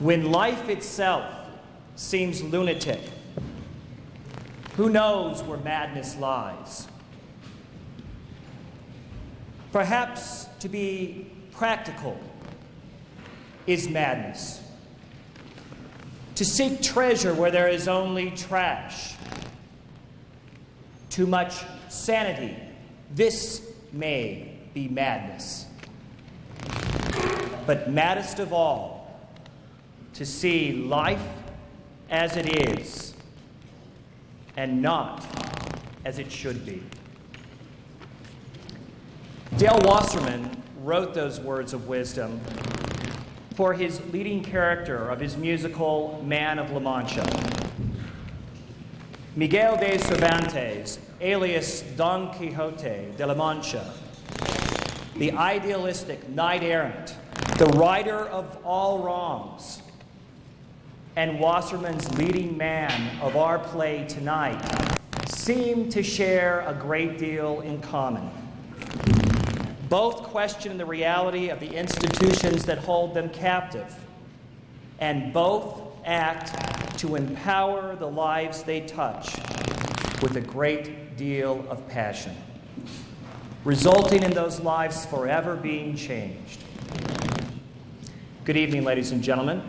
When life itself seems lunatic, who knows where madness lies? Perhaps to be practical is madness. To seek treasure where there is only trash. Too much sanity, this may be madness. But maddest of all, to see life as it is and not as it should be. Dale Wasserman wrote those words of wisdom for his leading character of his musical Man of La Mancha. Miguel de Cervantes, alias Don Quixote de la Mancha, the idealistic knight-errant, the righter of all wrongs, and Wasserman's leading man of our play tonight seem to share a great deal in common. Both question the reality of the institutions that hold them captive, and both act to empower the lives they touch with a great deal of passion, resulting in those lives forever being changed. Good evening, ladies and gentlemen.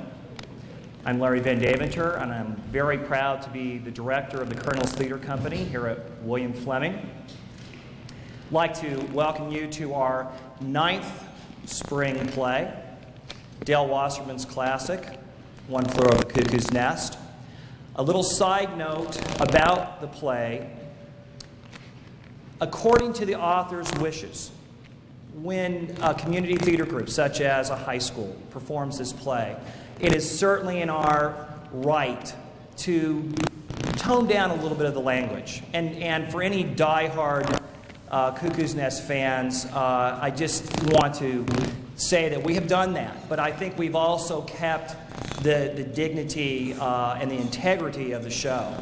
I'm Larry Van Deventer, and I'm very proud to be the director of the Colonel's Theater Company here at William Fleming. I'd like to welcome you to our 9th spring play, Dale Wasserman's classic, One Flew Over the Cuckoo's Nest. A little side note about the play. According to the author's wishes, when a community theater group, such as a high school, performs this play, it is certainly in our right to tone down a little bit of the language. And for any die-hard Cuckoo's Nest fans, I just want to say that we have done that, but I think we've also kept the dignity and the integrity of the show.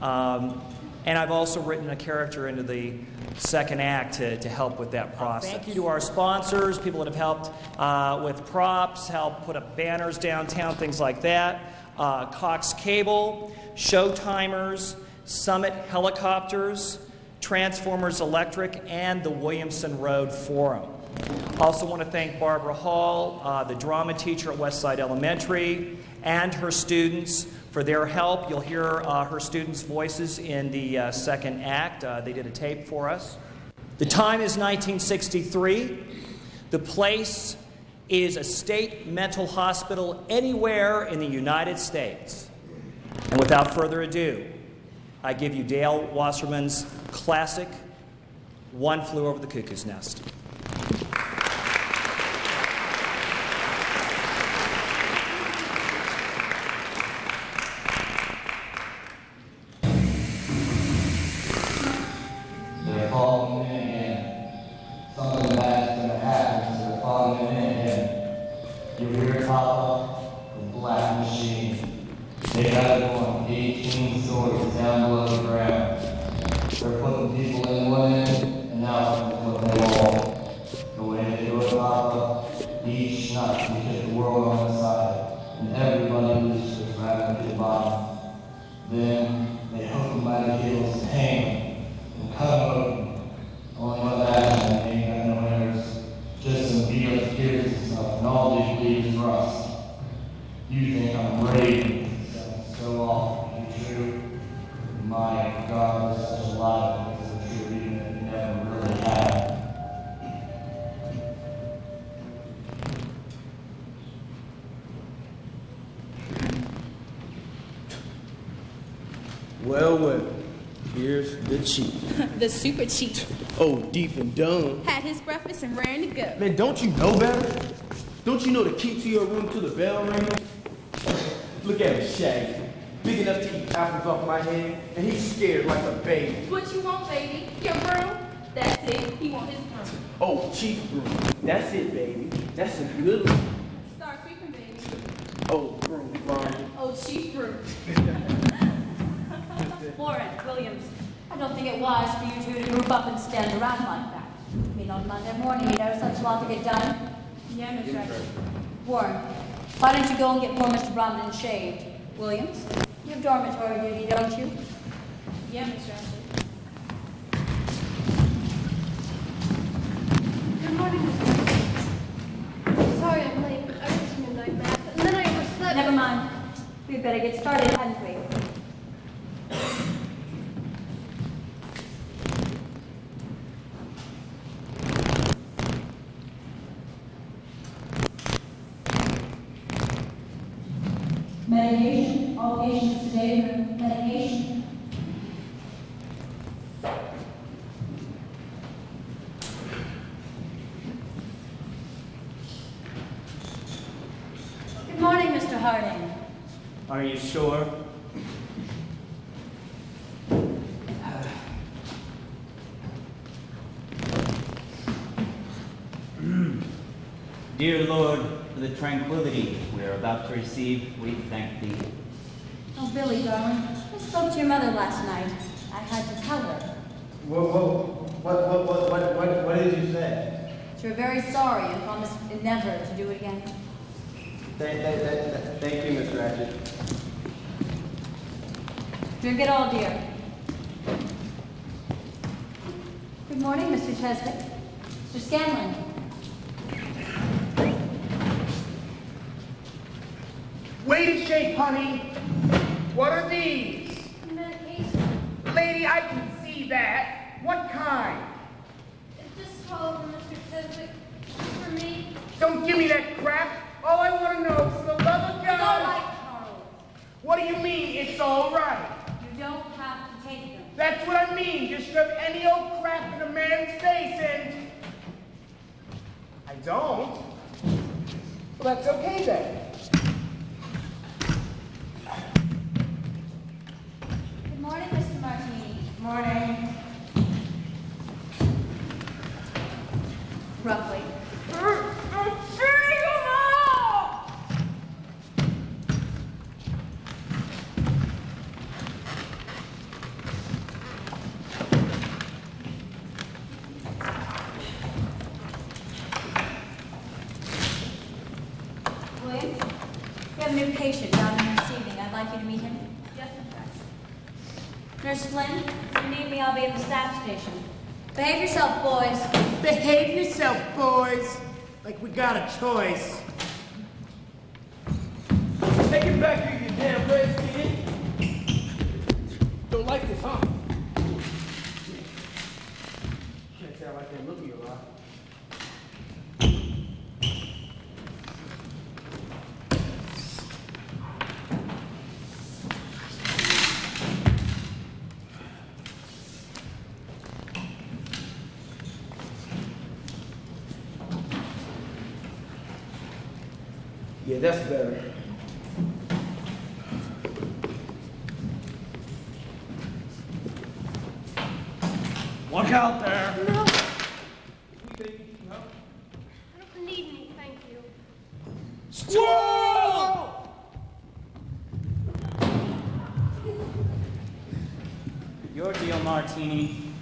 And I've also written a character into the second act to help with that process. Thank you to our sponsors, people that have helped with props, helped put up banners downtown, things like that. Cox Cable, Showtimers, Summit Helicopters, Transformers Electric, and the Williamson Road Forum. Also want to thank Barbara Hall, the drama teacher at Westside Elementary, and her students for their help. You'll hear her students' voices in the second act. They did a tape for us. The time is 1963. The place is a state mental hospital anywhere in the United States. And without further ado, I give you Dale Wasserman's classic, One Flew Over the Cuckoo's Nest. They're falling in again. Something bad's gonna happen, so they're falling in again. You hear it pop up, the black machine. They got it going, 18 stories down below the ground. They're putting people in one end, and now they're putting them all. The way they do it pop up, each night we hit the world on the side, and everybody loses right up to the bottom. Then they hook them by the heels and hang them, and cut them open. Only one action, they ain't got no hairs. Just some beat up tears and stuff, and all they believe is rust. You think I'm raving. So often be true. My God, there's such a lot of things that are true, even if you never really have. Well, well, here's the chief. The super chief. Oh, deep and dumb. Had his breakfast and raring to go. Man, don't you know better? Don't you know the key to your room till the bell rings? Look at him, Shaggy. Big enough to eat apples off my head, and he's scared like a baby. What you want, baby? Your broom? That's it. He want his broom. Oh, chief broom. That's it, baby. That's a good one. Start sweeping, baby. Oh, broom, fine. Oh, chief broom. Warren, Williams, I don't think it wise for you two to group up and stand around like that. I mean, on Monday morning, you know, such a lot to get done. Yeah, Miss Rachett. Warren, Why don't you go and get poor Mr. Bromden shaved? Williams, you have dormitory duty, don't you? Yeah, Miss Rachett. Good morning, Mr. Rachett. Sorry I'm late, but I went to midnight mass, and then I overslept. Never mind. We'd better get started, hadn't we? Medication. All patients today are medication. Good morning, Mr. Harding. Are you sure? Dear Lord, for the tranquility we are about to receive, we thank thee. Oh, Billy, darling, I spoke to your mother last night. I had to tell her. What did you say? That you're very sorry and promised never to do it again. Thank you, Miss Rachett. Drink it all, dear. Good morning, Mr. Cheswick. Mr. Scanlon. Wait a shake, honey. What are these? Medication. Lady, I can see that. What kind? It's just swallowed from Mr. Cheswick. For me. Don't give me that crap. All I want to know, for the love of It's all God. right, Charles. What do you mean, it's all right? You don't have to take them. That's what I mean. Just shove any old crap in a man's face and... I don't. Well, that's okay then. Good morning, Mr. Martini. Morning. Roughly. Williams, we have a new patient down here this evening. I'd like you to meet him. Yes, Miss Rachett. Nurse Flynn, if you need me, I'll be at the staff station. Behave yourself, boys. Behave yourself, boys. Like we got a choice. Take it back here, you damn red skin. Don't like this, huh? Can't say I like that look of your eye. Yeah, that's better. Look out there. No, No? I don't need any, thank you. Squirrel! Your deal, Martini.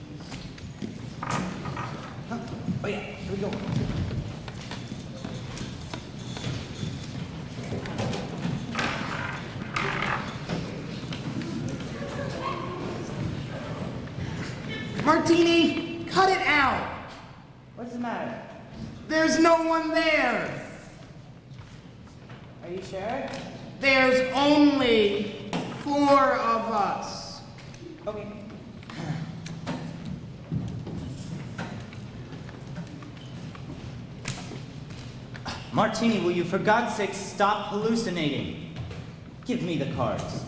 Oh yeah, here we go. Martini, cut it out. What's the matter? There's no one there. Are you sure? There's only 4 of us. Okay. Martini, will you for God's sake stop hallucinating? Give me the cards.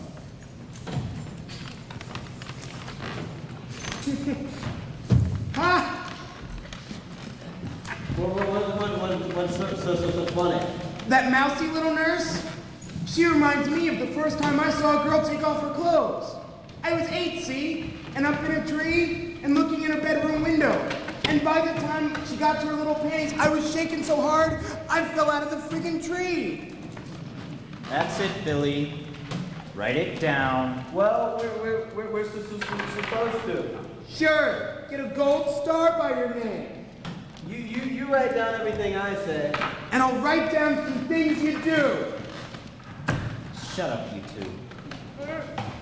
Ha! What's so funny? That mousy little nurse? She reminds me of the first time I saw a girl take off her clothes. I was 8, see? And up in a tree and looking in a bedroom window. And by the time she got to her little panties, I was shaking so hard, I fell out of the friggin' tree. That's it, Billy. Write it down. Well, we're supposed to. Sure, get a gold star by your name. You write down everything I say. And I'll write down some things you do. Shut up, you two.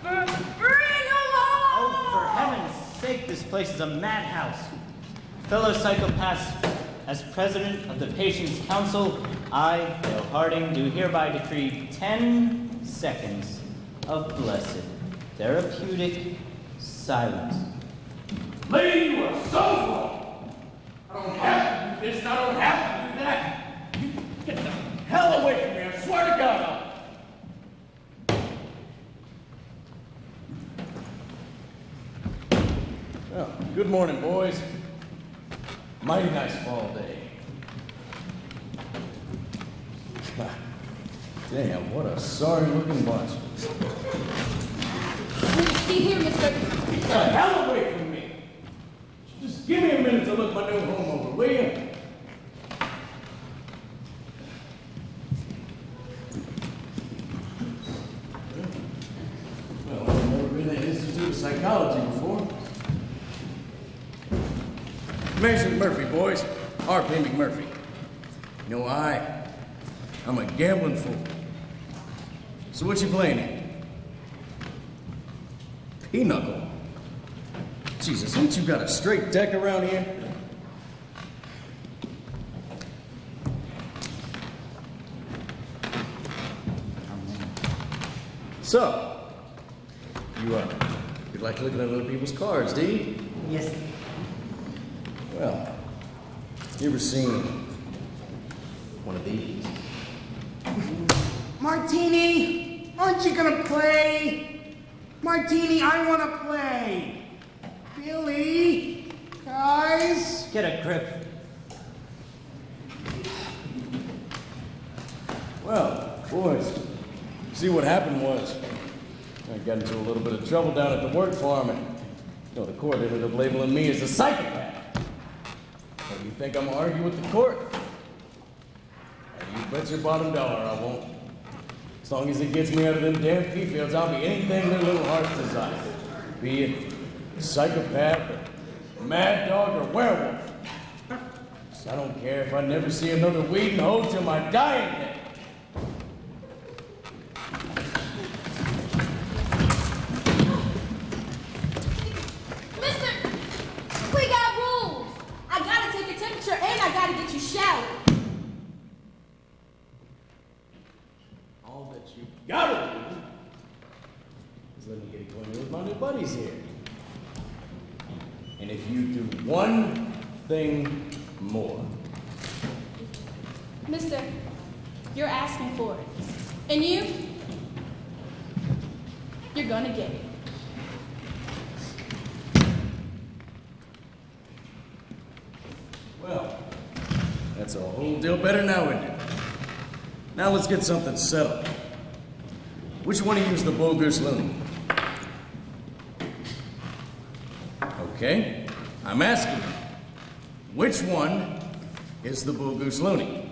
Bring along! Oh, for heaven's sake, this place is a madhouse. Fellow psychopaths, as president of the Patients' Council, I, Dale Harding, do hereby decree 10 seconds of blessed, therapeutic silence. Lady, you are so wrong. I don't have to do this, and I don't have to do that. You get the hell away from me, I swear to God. Well, good morning, boys. Mighty nice fall day. Damn, what a sorry-looking bunch. See here, mister. Get the hell away from me! Just give me a minute to look my new home over, will you? Well, I've never been at Institute of Psychology before. Mason Murphy, boys. R.P. McMurphy. You know, I'm a gambling fool. So what you playing in? Pinochle. Jesus, ain't you got a straight deck around here? So, you like looking at other people's cards, do you? Yes. Well, you ever seen one of these? Martini, aren't you gonna play? Martini, I wanna play. Billy, guys. Get a grip. Well, boys, see what happened was, I got into a little bit of trouble down at the work farm, and the court ended up labeling me as a psychopath. So you think I'm gonna argue with the court? You bet your bottom dollar I won't. As long as it gets me out of them damn pea fields, I'll be anything their little hearts desire. Be it psychopath, or mad dog, or werewolf. So I don't care if I never see another weed and hoe till my dying day. Mister, we got rules. I gotta take your temperature and I gotta get you showered. All that you gotta do is let me get acquainted with my new buddies here. And if you do one thing more, Mister, you're asking for it. And you're gonna get it. well, that's a whole deal better now, isn't it? Now let's get something settled. Which one of you is the bogus loony? Okay, I'm asking you, which one is the bogus loony?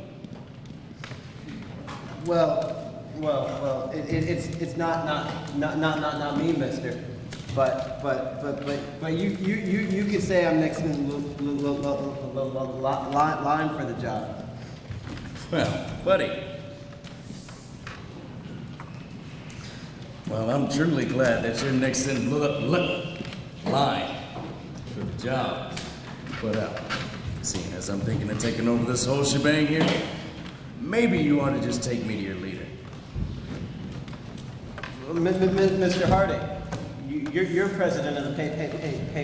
Well, it's not me, mister. But you could say I'm next in line for the job. Well, buddy. Well, I'm truly glad that you're next in line for the job. But, seeing as I'm thinking of taking over this whole shebang here, maybe you ought to just take me to your leader. Mr. Harding, you're president of the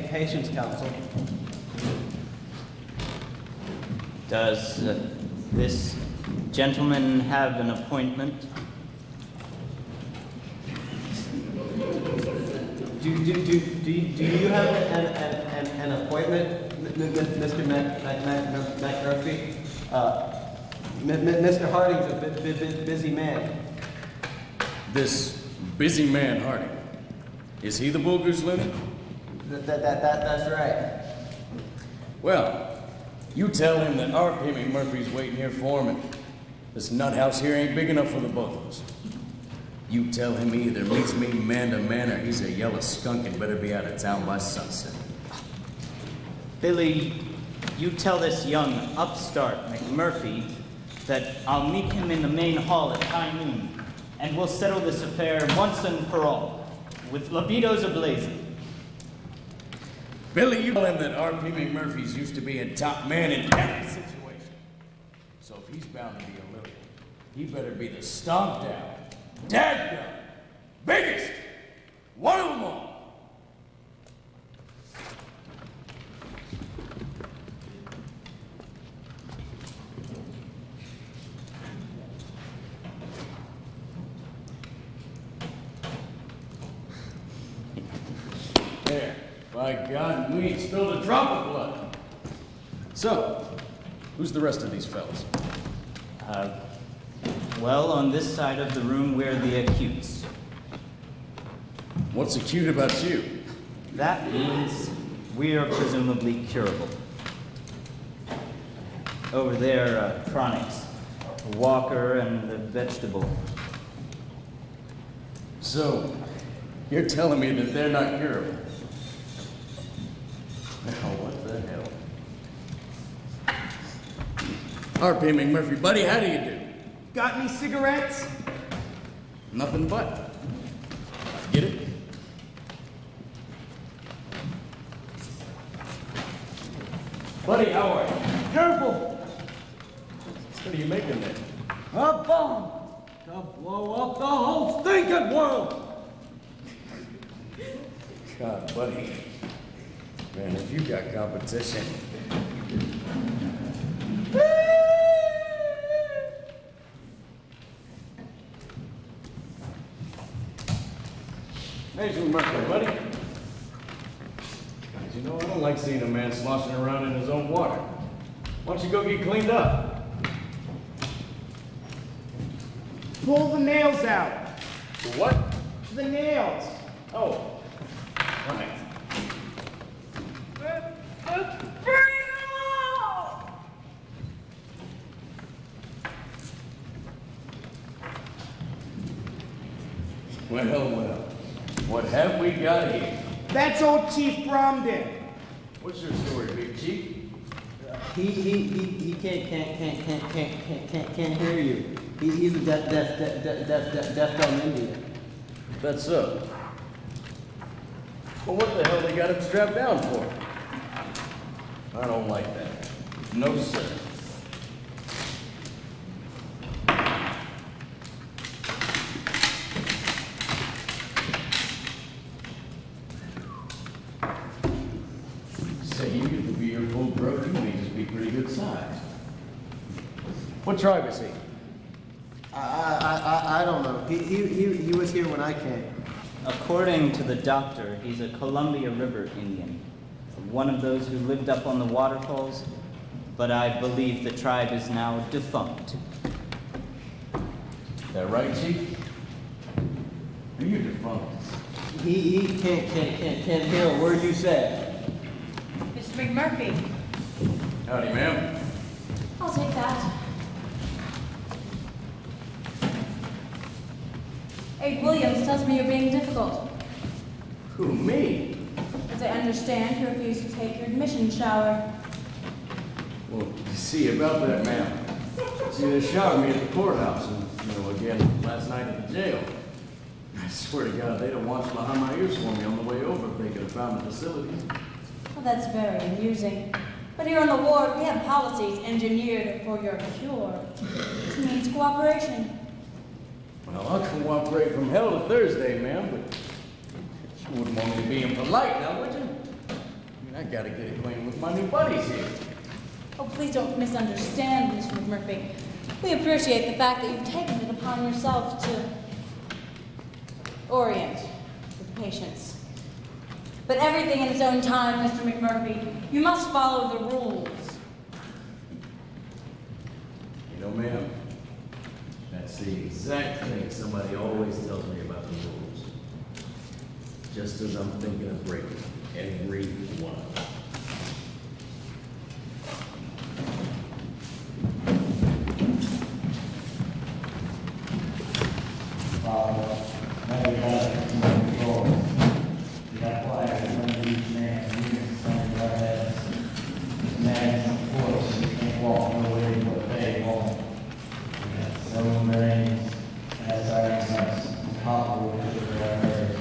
Patients' Council. Does this gentleman have an appointment? Do you have an appointment, Mr. McMurphy? Mr. Harding's a busy man. This busy man, Harding. Is he the bogus loony? That's right. Well, you tell him that R.P. McMurphy's waiting here for him, and this nut house here ain't big enough for the both of us. You tell him he either meets me man to man or he's a yellow skunk and better be out of town by sunset. Billy, you tell this young upstart McMurphy that I'll meet him in the main hall at high noon, and we'll settle this affair once and for all, with libidos ablazing. Billy, you tell him that R.P. McMurphy's used to be a top man in every situation. So if he's bound to be a little, he better be the stomped out, dadgum, biggest, one of them all. There. By God, we ain't spilled a drop of blood. So, who's the rest of these fellas? Well, on this side of the room, we're the acutes. What's acute about you? That means we are presumably curable. Over there, chronics. The walker and the vegetable. So, you're telling me that they're not curable? Now, what the hell? R.P. McMurphy, buddy, how do you do? Got any cigarettes? Nothing but. Get it? Buddy, how are you? Careful! What are you making there? A bomb to blow up the whole stinking world! God, buddy. Man, if you got competition. Hey, McMurphy, buddy. As you know, I don't like seeing a man sloshing around in his own water. Why don't you go get cleaned up? Pull the nails out. The what? The nails. Oh, right. Well, what have we got here? That's old Chief Bromden. What's your story, Big Chief? He can't hear you. He's a deaf dumb Indian. That's so. Well, what the hell they got him strapped down for? I don't like that. No, sir. Say, you get to be your full growth, you may just be pretty good size. What tribe is he? I don't know. He was here when I came. According to the doctor, he's a Columbia River Indian, one of those who lived up on the waterfalls, but I believe the tribe is now defunct. Is that right, Chief? Are you defunct? He can't hear a word you say. Mr. McMurphy, Howdy, ma'am. I'll take that. Abe Williams tells me you're being difficult. Who, me? As I understand, you refuse to take your admission shower. Well, you see, about that, ma'am. See, they shot me at the courthouse and, again, last night at the jail. I swear to God, they'd have watched behind my ears for me on the way over if they could have found the facilities. Well, that's very amusing. But here on the ward, we have policies engineered for your cure. This means cooperation. Well, I'll cooperate from hell to Thursday, ma'am, but you wouldn't want me to be impolite now, would you? I gotta get acquainted with my new buddies here. Oh, please don't misunderstand, Mr. McMurphy. We appreciate the fact that you've taken it upon yourself to orient with patients. But everything in its own time, Mr. McMurphy. You must follow the rules. Ma'am, that's the exact thing somebody always tells me about the rules. Just as I'm thinking of breaking every one of them. boom rings, and silence, and copper will hit the earth.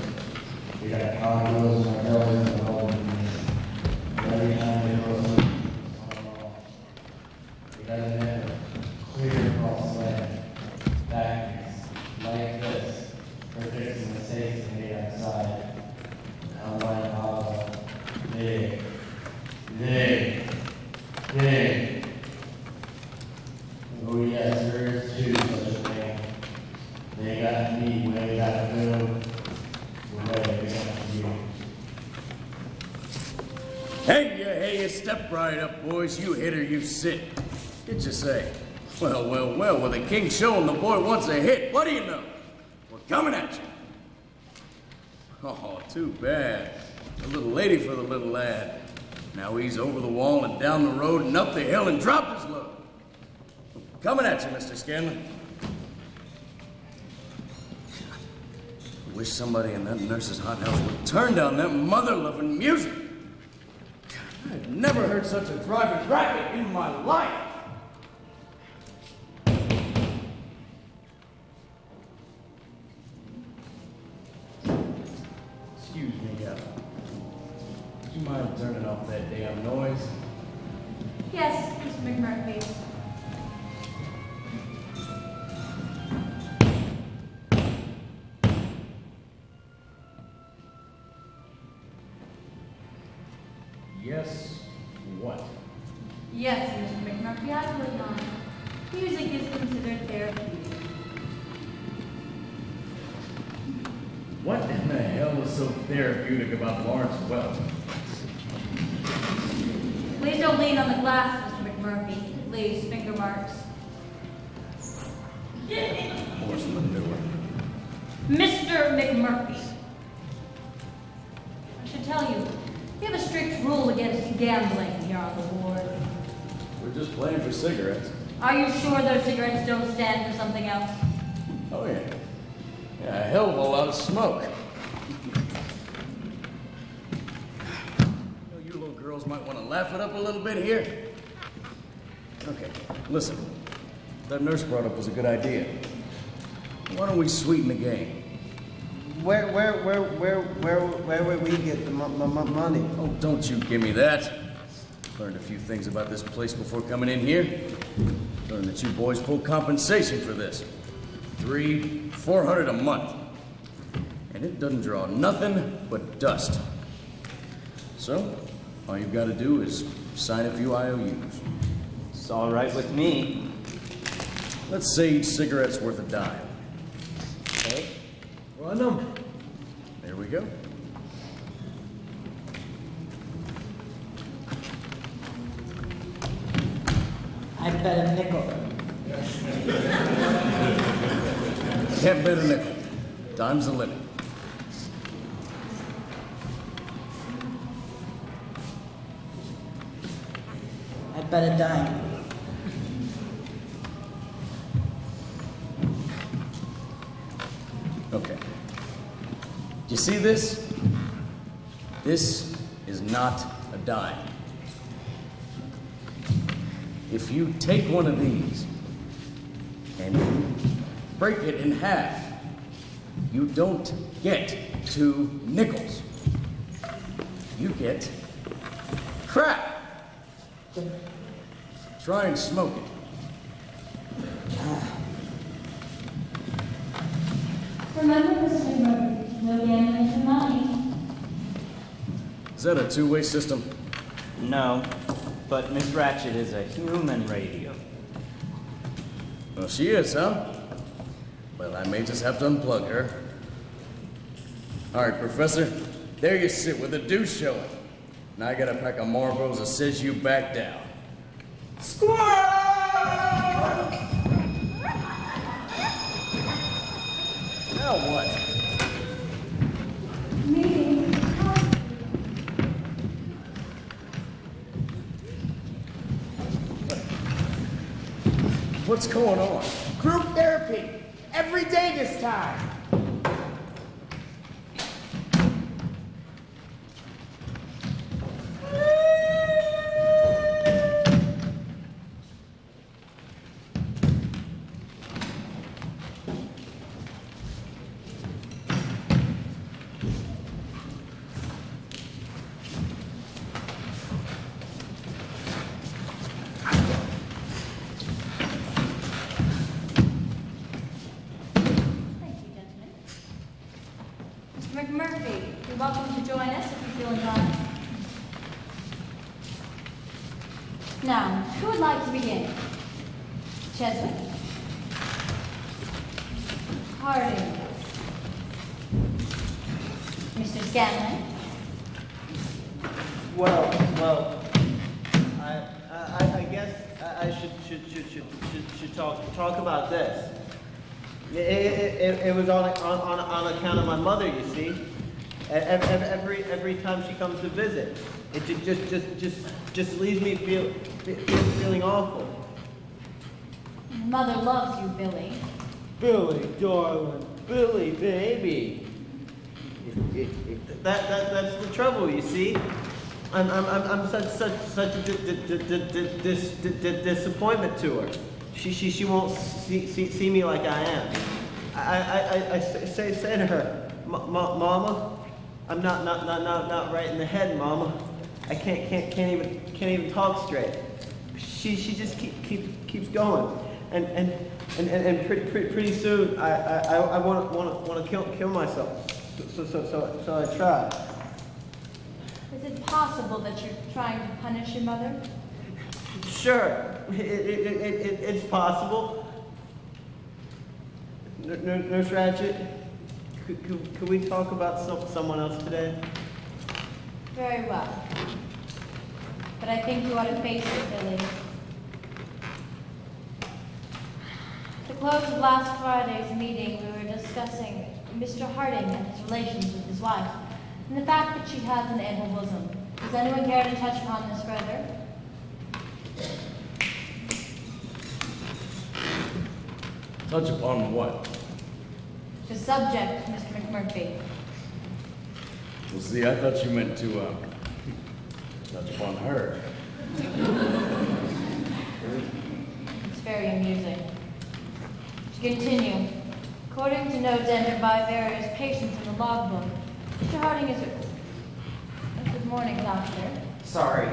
We got Cuckoos and buildings and buildings. Every time we go through, we got a neighbor, clear across the land. Factories, like this, for fixing the safety made outside. And like Papa, big, big, big. Oh yes, there is too such a thing. They got me where they got food, the way they got you. Hey, step right up, boys. You hit or you sit. What'd you say? Well, with the king showing the boy wants a hit, what do you know? We're coming at you. Oh, too bad. A little lady for the little lad. Now he's over the wall and down the road and up the hill and dropped his load. Coming at you, Mr. Scanlon. Wish somebody in that nurse's hot house would turn down that mother-loving music. I've never heard such a driving racket in my life. Excuse me, would you mind turning off that damn noise? Yes, Mr. McMurphy. Yes, what? Yes, Mr. McMurphy, I would not. Music is considered therapeutic. What in the hell is so therapeutic about Lawrence Welch? Please don't lean on the glass, Mr. McMurphy. It leaves finger marks. Horse manure. Mr. McMurphy. I should tell you, we have a strict rule against gambling here on the ward. We're just playing for cigarettes. Are you sure those cigarettes don't stand for something else? Oh, yeah. Yeah, a hell of a lot of smoke. You little girls might want to laugh it up a little bit here. Okay, listen. That nurse brought up was a good idea. Why don't we sweeten the game? Where would we get the money? Oh, don't you give me that. Learned a few things about this place before coming in here. Learned that you boys pull compensation for this. $300-400 a month. And it doesn't draw nothing but dust. So, all you've got to do is sign a few IOUs. It's all right with me. Let's say each cigarette's worth a dime. Okay. Run them. There we go. I bet a nickel. Can't bet a nickel. Dime's the limit. I bet a dime. Okay. Do you see this? This is not a dime. If you take one of these and you break it in half, you don't get 2 nickels. You get crap. Try and smoke it. Remember, Mr. McMurphy, no gambling for money. Is that a two-way system? No, but Miss Rachett is a human radio. Well, she is, huh? Well, I may just have to unplug her. All right, Professor. There you sit with the deuce showing. Now I got a pack of Marlboros that says you back down. Squirrel! Now what? What's going on? Group therapy. Every day this time. welcome to join us if you feel inclined. Now, who would like to begin? Cheswick? Harding? Mr. Scanlon? Well, I guess I should talk about this. It was on account of my mother, you see. Every time she comes to visit, it just leaves me feeling awful. Mother loves you, Billy. Billy, darling, Billy, baby. That's the trouble, you see. I'm such a disappointment to her. She won't see me like I am. I say to her, Mama, I'm not right in the head, Mama. I can't even talk straight. She just keeps going, and pretty soon I want to kill myself. So I try. Is it possible that you're trying to punish your mother? Sure, it's possible. Nurse Rachett, could we talk about someone else today? Very well. But I think you ought to face it, Billy. At the close of last Friday's meeting, we were discussing Mr. Harding and his relations with his wife, and the fact that she has an ample bosom. Does anyone care to touch upon this further? Touch upon what? The subject, Mr. McMurphy. Well, see, I thought you meant to, touch upon her. It's very amusing. To continue, according to notes entered by various patients in the logbook, Mr. Harding is Good morning, Doctor. Sorry.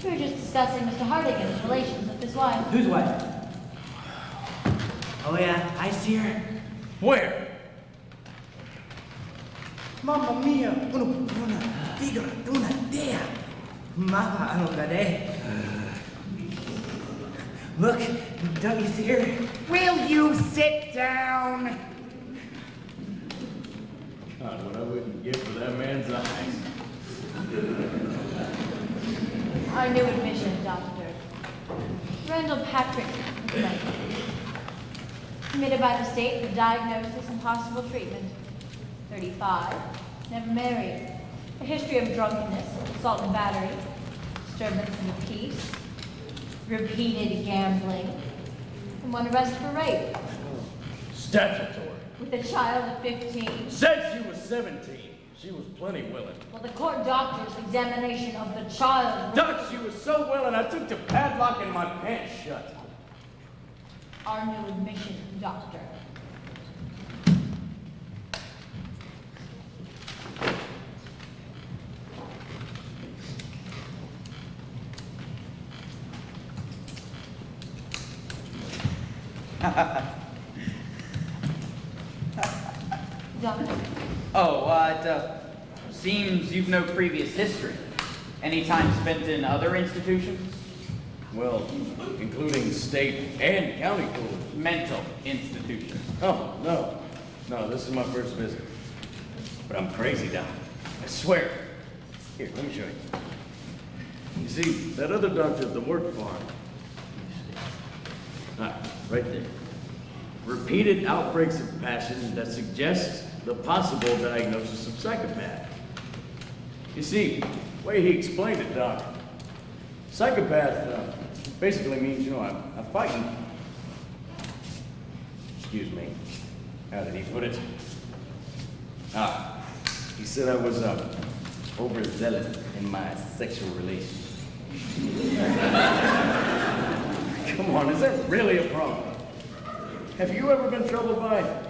We were just discussing Mr. Harding and his relations with his wife. Whose wife? Oh yeah, I see her. Where? Mamma mia, una figura d'una dea. Mama, allora. Look, don't you see her? Will you sit down? God, what I wouldn't give for that man's eyes. Our new admission, Doctor. Randall Patrick McMurphy. Committed by the state for diagnosis and possible treatment. 35. Never married. A history of drunkenness, assault and battery, disturbance of the peace, repeated gambling, and one arrest for rape. Statutory. With a child of 15. Said she was 17. She was plenty willing. Well, the court doctor's examination of the child. Doc, she was so willing, I took to padlocking my pants shut. Our new admission, Doctor. Doctor. Oh, it seems you've no previous history. Any time spent in other institutions? Well, including state and county courts. Mental institutions. Oh, no. No, this is my first visit. But I'm crazy, Doc. I swear. Here, let me show you. You see, that other doctor at the work farm. Right there. Repeated outbreaks of passion that suggest the possible diagnosis of psychopath. You see, the way he explained it, Doc, psychopath basically means, I'm fighting. Excuse me. How did he put it? He said I was overzealous in my sexual relations. Come on, is that really a problem? Have you ever been troubled by it?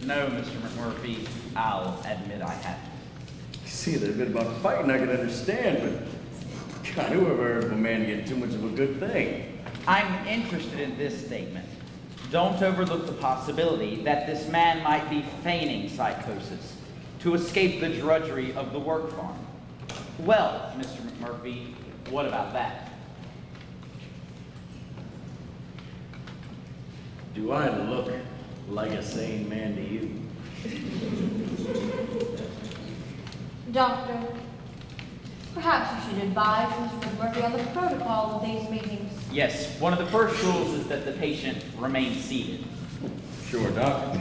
No, Mr. McMurphy, I'll admit I haven't. See, that bit about fighting I can understand, but God, who ever heard of a man getting too much of a good thing? I'm interested in this statement. Don't overlook the possibility that this man might be feigning psychosis. to escape the drudgery of the work farm. Well, Mr. McMurphy, what about that? Do I look like a sane man to you? Doctor, perhaps you should advise Mr. McMurphy on the protocol of these meetings. Yes, one of the first rules is that the patient remains seated. Sure, Doc.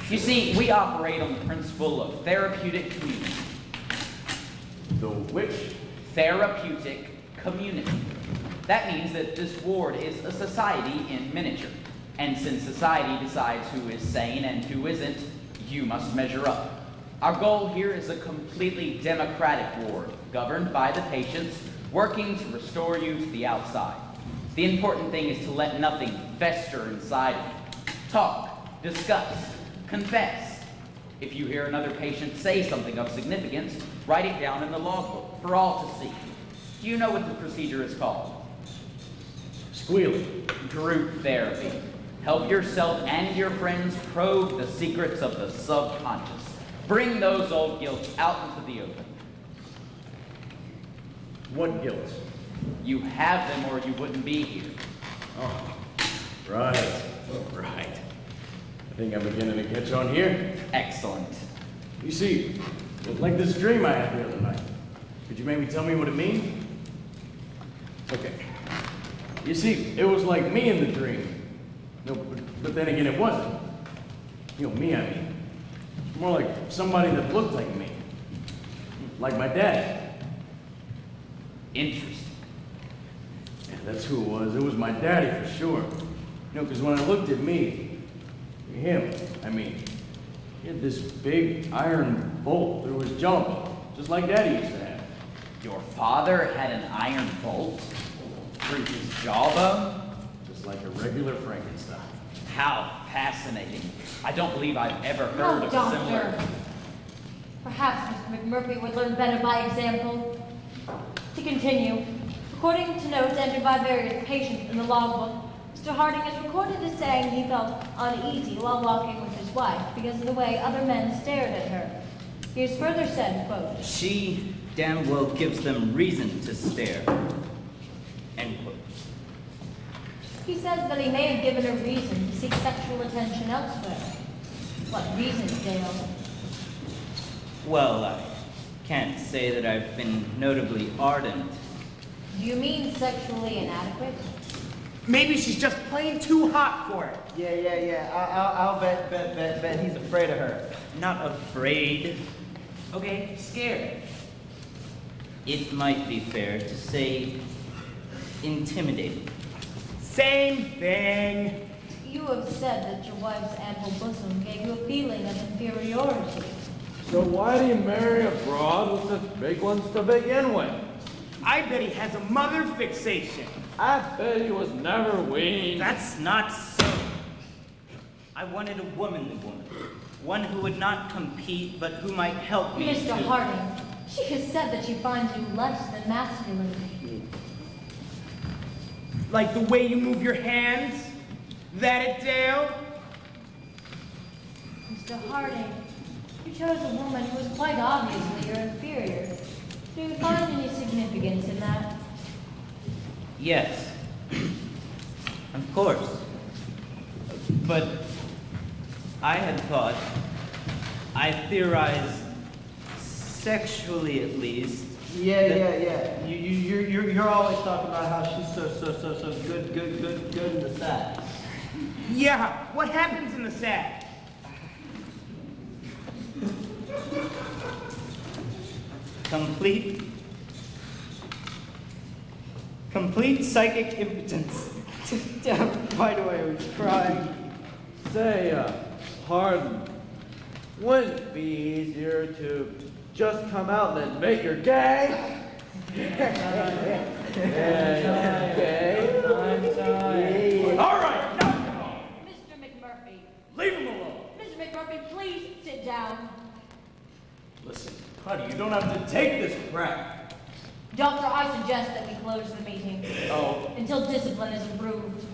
You see, we operate on the principle of therapeutic community. The which? Therapeutic community. That means that this ward is a society in miniature. And since society decides who is sane and who isn't, you must measure up. Our goal here is a completely democratic ward, governed by the patients, working to restore you to the outside. The important thing is to let nothing fester inside of you. Talk, discuss, confess. If you hear another patient say something of significance, write it down in the logbook for all to see. Do you know what the procedure is called? Squealing. Group therapy. Help yourself and your friends probe the secrets of the subconscious. Bring those old guilts out into the open. What guilt? You have them or you wouldn't be here. Oh, right. I think I'm beginning to catch on here. Excellent. You see, like this dream I had the other night. Could you maybe tell me what it means? Okay. You see, it was like me in the dream. No, but then again, it wasn't. You know, me, I mean. More like somebody that looked like me. Like my dad. Interesting. Yeah, that's who it was. It was my daddy for sure. You know, because when I looked at me, him, I mean, he had this big iron bolt through his jump, just like Daddy used to have. Your father had an iron bolt through his jawbone? Just like a regular Frankenstein. How fascinating. I don't believe I've ever heard of a similar... Doctor. Perhaps Mr. McMurphy would learn better by example. To continue, according to notes entered by various patients in the logbook, Mr. Harding is recorded as saying he felt uneasy while walking with his wife because of the way other men stared at her. He has further said, quote, She damn well gives them reason to stare. End quote. he says that he may have given her reason to seek sexual attention elsewhere. What reason, Dale? Well, I can't say that I've been notably ardent. Do you mean sexually inadequate? Maybe she's just plain too hot for it. Yeah. I'll bet he's afraid of her. Not afraid. Okay, scared. It might be fair to say intimidated. Same thing. You have said that your wife's ample bosom gave you a feeling of inferiority. So why do you marry a broad with such big ones to begin with? I bet he has a mother fixation. I bet he was never weaned. That's not so. I wanted a womanly woman. One who would not compete, but who might help me Mr. Harding, she has said that she finds you less than masculine. Like the way you move your hands? That it, Dale? Mr. Harding, you chose a woman who was quite obviously your inferior. Do you find any significance in that? Yes. Of course. But I had thought, I theorized sexually at least. Yeah. You're always talking about how she's so good in the sack. Yeah, what happens in the sack? Complete psychic impotence. Why do I always cry? Say, Hardin, wouldn't it be easier to just come out and admit you're gay? Yeah, gay. I'm sorry. All right, now Mr. McMurphy. leave him alone. Mr. McMurphy, please sit down. Listen, honey, you don't have to take this crap. Doctor, I suggest that we close the meeting. Oh. Until discipline is improved.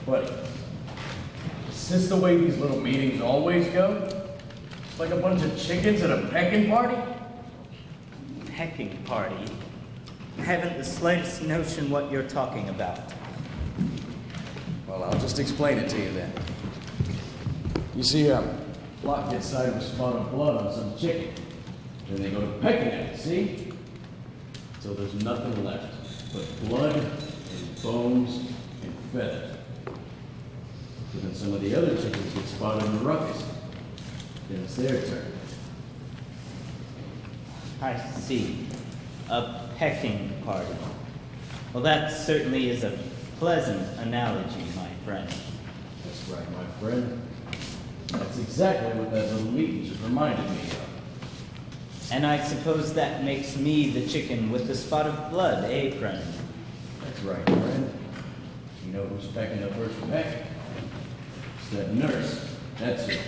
Buddy, is this the way these little meetings always go? It's like a bunch of chickens at a pecking party? Pecking party? I haven't the slightest notion what you're talking about. Well, I'll just explain it to you then. You see, flock gets sight of a spot of blood on some chicken. Then they go to pecking at it, see? So there's nothing left but blood and bones and feathers. But then some of the other chickens get spotted in the ruckus. Then it's their turn. I see. A pecking party. Well, that certainly is a pleasant analogy, my friend. That's right, my friend. That's exactly what that little meeting just reminded me of. And I suppose that makes me the chicken with the spot of blood, eh, friend? That's right, friend. You know who's pecking the first peck? It's that nurse. That's it.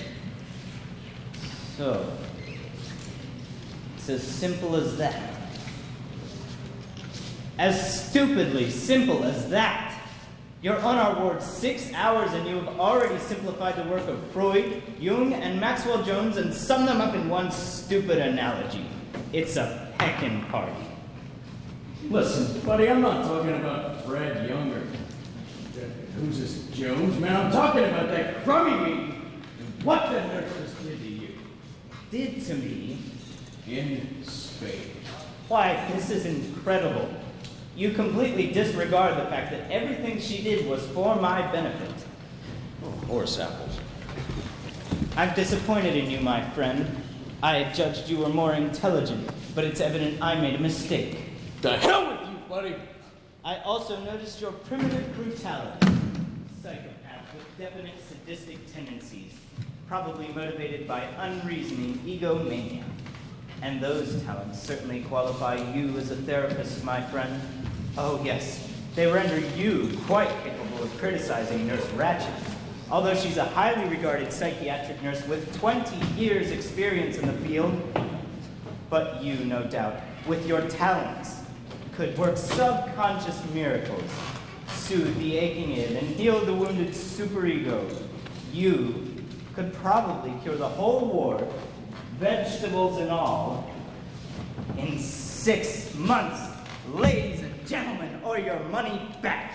So, it's as simple as that. As stupidly simple as that. You're on our ward 6 hours and you have already simplified the work of Freud, Jung, and Maxwell Jones and summed them up in one stupid analogy. It's a pecking party. Listen, buddy, I'm not talking about Fred Younger. Who's this Jones? Man, I'm talking about that crummy meeting. What the nurse just did to you. Did to me? In spades. Why, this is incredible. You completely disregard the fact that everything she did was for my benefit. Oh, horse apples. I'm disappointed in you, my friend. I had judged you were more intelligent, but it's evident I made a mistake. The hell with you, buddy! I also noticed your primitive brutality. Psychopath with definite sadistic tendencies, probably motivated by unreasoning egomania. And those talents certainly qualify you as a therapist, my friend. Oh, yes, they render you quite capable of criticizing Nurse Rachett, although she's a highly regarded psychiatric nurse with 20 years' experience in the field. But you, no doubt, with your talents, could work subconscious miracles, soothe the aching id, and heal the wounded superego. You could probably cure the whole ward, vegetables and all, in 6 months, ladies and gentlemen, or your money back.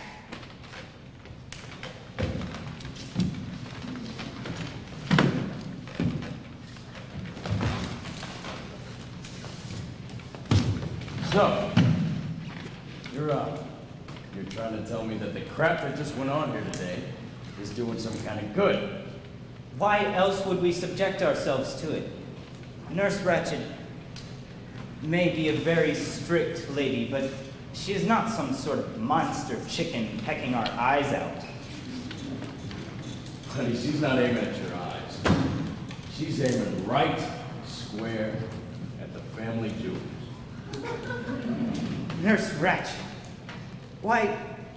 So, you're trying to tell me that the crap that just went on here today is doing some kind of good. Why else would we subject ourselves to it? Nurse Rachett may be a very strict lady, but she is not some sort of monster chicken pecking our eyes out. Honey, she's not aiming at your eyes. She's aiming right square at the family jewels. Nurse Rachett, why,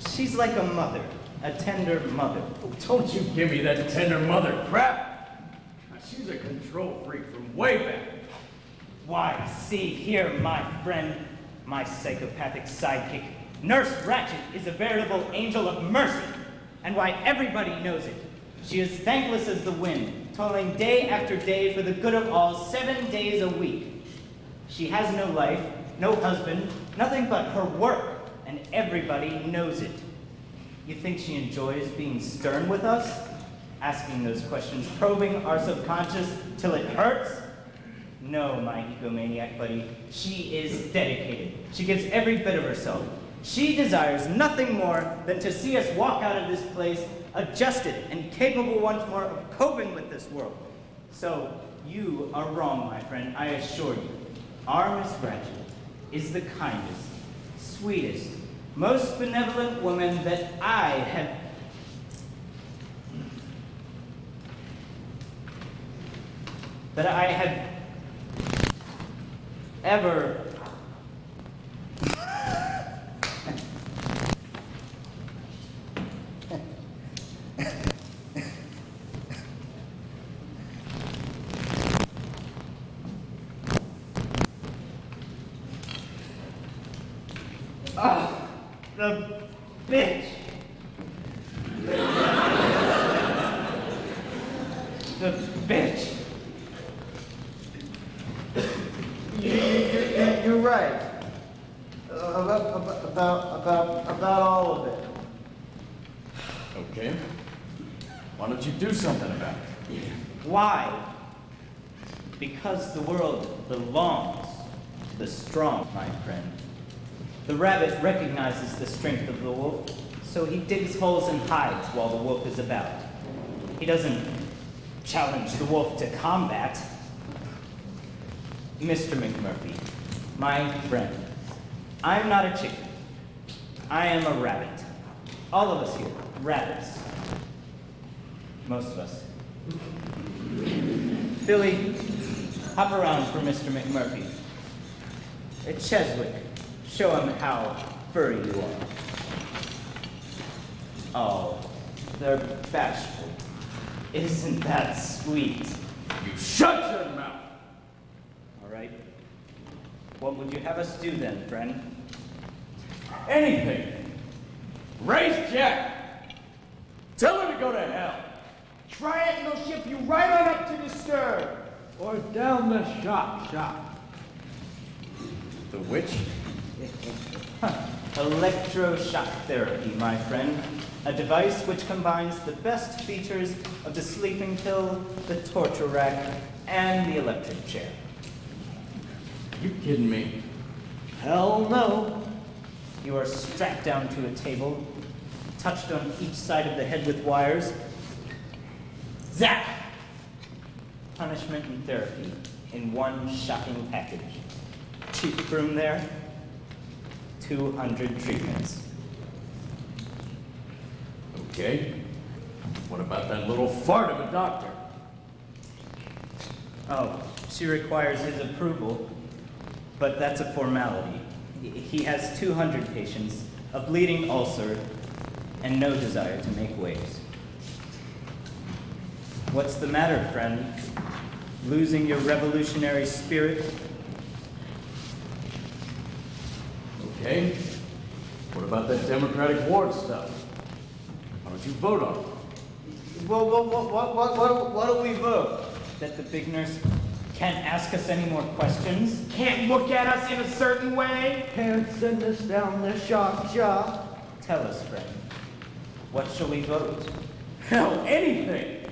she's like a mother, a tender mother. Oh, don't you give me that tender mother crap. Now, she's a control freak from way back. Why, see here, my friend, my psychopathic sidekick. Nurse Rachett is a veritable angel of mercy, and why everybody knows it. She is thankless as the wind, toiling day after day for the good of all 7 days a week. She has no life, no husband, nothing but her work, and everybody knows it. You think she enjoys being stern with us? Asking those questions, probing our subconscious till it hurts? No, my egomaniac buddy. She is dedicated. She gives every bit of herself. She desires nothing more than to see us walk out of this place adjusted and capable once more of coping with this world. So, you are wrong, my friend, I assure you. Our Miss Rachett is the kindest, sweetest, most benevolent woman that I have ever the bitch. a bitch. You're right. About all of it. Okay. Why don't you do something about it? Why? Because the world belongs to the strong, my friend. The rabbit recognizes the strength of the wolf, so he digs holes and hides while the wolf is about. He doesn't challenge the wolf to combat. Mr. McMurphy, my friend, I'm not a chicken. I am a rabbit. All of us here, rabbits. Most of us. Billy, hop around for Mr. McMurphy. At Cheswick, show him how furry you are. Oh, they're bashful. Isn't that sweet? You shut your mouth! All right. What would you have us do then, friend? Anything. Raise Jack. Tell her to go to hell. Try it and they'll ship you right on up to Disturb. Or down the shop. The witch? Electroshock therapy, my friend. A device which combines the best features of the sleeping pill, the torture rack, and the electric chair. You kidding me? Hell no. You are strapped down to a table, touched on each side of the head with wires. Zap! Punishment and therapy in one shocking package. Cheap room there, 200 treatments. Okay. What about that little fart of a doctor? Oh, she requires his approval, but that's a formality. He has 200 patients, a bleeding ulcer, and no desire to make waves. What's the matter, friend? Losing your revolutionary spirit? Okay. What about that Democratic ward stuff? Why don't you vote on it? Well, what do we vote? That the big nurse can't ask us any more questions? Can't look at us in a certain way. Can't send us down the shop. Tell us, friend. What shall we vote? Hell, anything!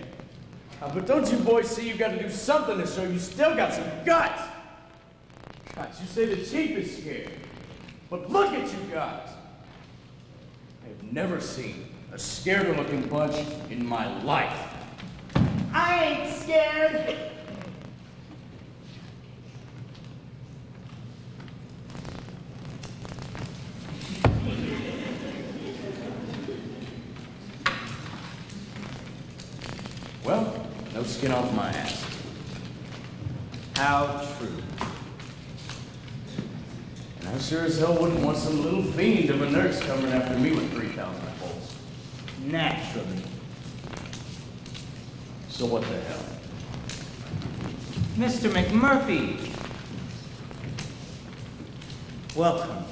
But don't you boys see you gotta do something to show you still got some guts? Guys, you say the chief is scared. But look at you guys! I have never seen a scared-looking bunch in my life. I ain't scared. Well, no skin off my ass. How true. And I sure as hell wouldn't want some little fiend of a nurse coming after me with 3,000 volts. Naturally. So what the hell? Mr. McMurphy! Welcome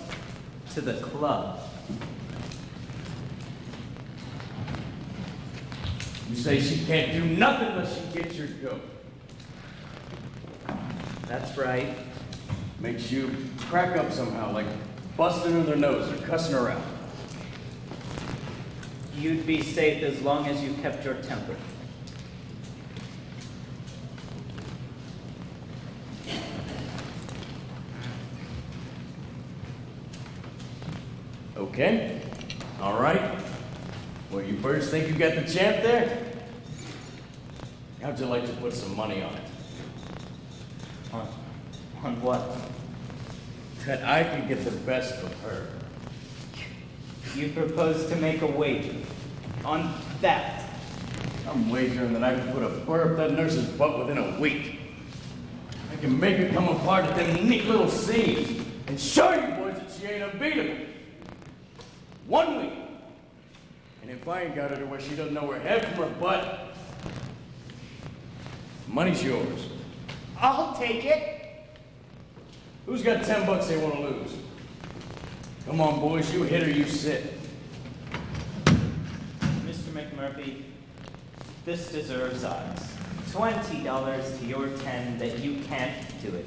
to the club. You say she can't do nothing unless she gets your goat. That's right. Makes you crack up somehow, like busting her their nose or cussing her out. You'd be safe as long as you kept your temper. Okay. All right. Well, you birds think you got the champ there? How'd you like to put some money on it? On what? That I could get the best of her. You propose to make a wager on that. I'm wagering that I can put a burr up that nurse's butt within a week. I can make her come apart at them neat little seams and show you boys that she ain't unbeatable. 1 week. And if I ain't got her to where she doesn't know her head from her butt, money's yours. I'll take it. Who's got $10 they want to lose? Come on, boys, you hit or you sit. Mr. McMurphy, this deserves eyes. $20 to your 10 that you can't do it.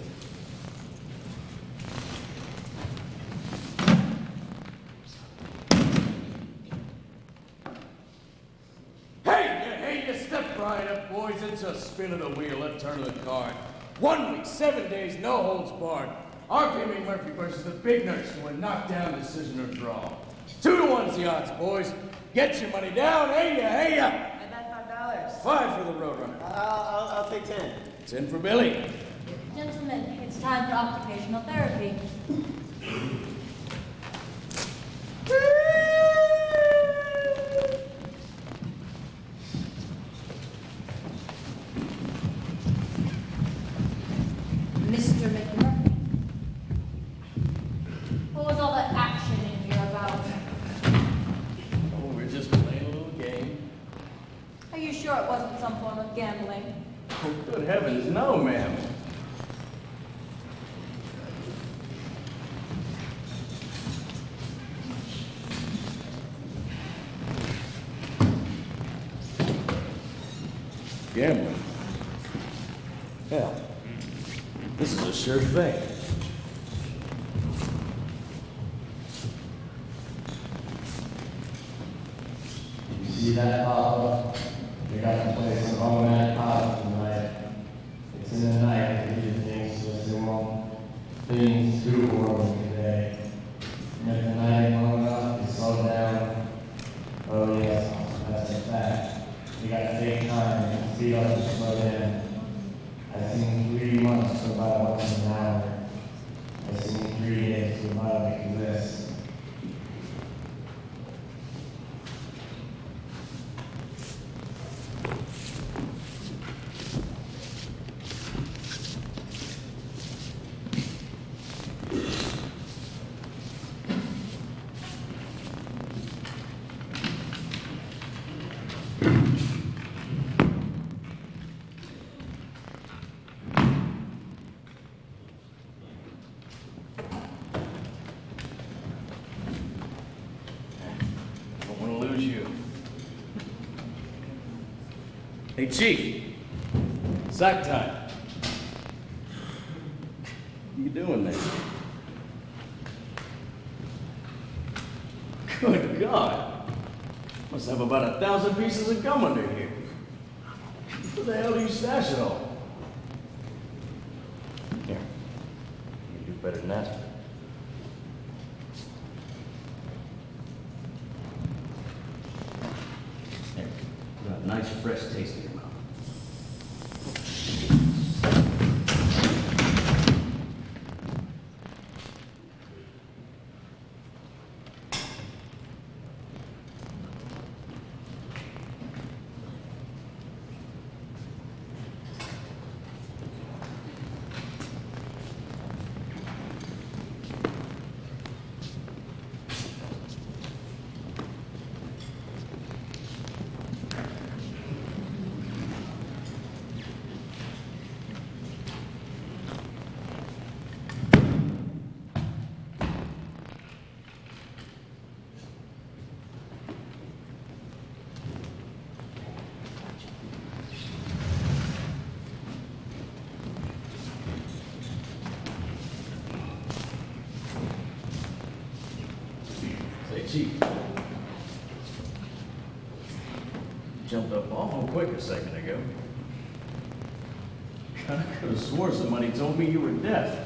Hey, you step right up, boys. It's a spin of the wheel, a turn of the card. 1 week, 7 days, no holds barred. RP Murphy versus the big nurse to a knockdown decision or draw. 2-to-1's the odds, boys. Get your money down, hey ya, hey ya. I bet $5. 5 for the Roadrunner. I'll take 10. 10 for Billy. Gentlemen, it's time for occupational therapy. Mr. McMurphy, what was all that action in here about? Oh, we're just playing a little game. Are you sure it wasn't some form of gambling? Oh, good heavens, no, ma'am. Gambling? Hell, this is a sure thing. You see that, Papa? We got to play some automatic pop tonight. It's in the night, we do things to us, things to the world today. And if the night ain't long enough, you slow down. Oh yes, that's a fact. You gotta take time and speed up and slow down. I've seen 3 months go by once an hour. I've seen 3 days go by like this. Hey, Chief. Sack time. What are you doing there? Good God. Must have about 1,000 pieces of gum under here. Where the hell do you stash it all? Here. You do better than that. There. Got a nice fresh taste in your mouth. Chief. Jumped up awful quick a second ago. I could have swore somebody told me you were deaf.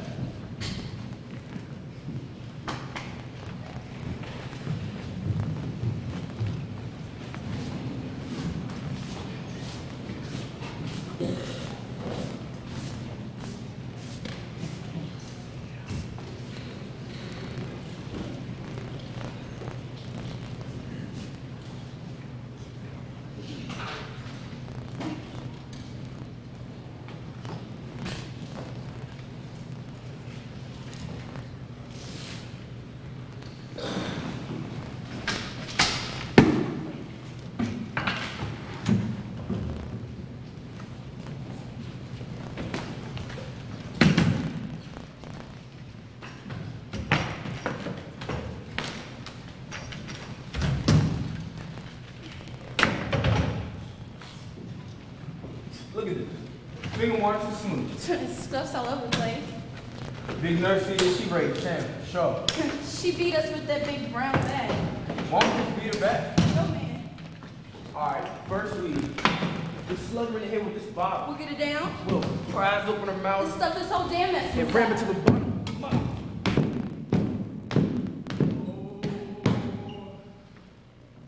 Look at this. Finger marks are smooth. Stuff's all over the place. Big nurse here, she raped Sam. Sure. She beat us with that big brown bag. Won't just beat her back. No, man. Alright, first we just slug her in the head with this bottle. We'll get it down. We'll prise open her This mouth stuff this whole damn mess. and ram it to the bottom.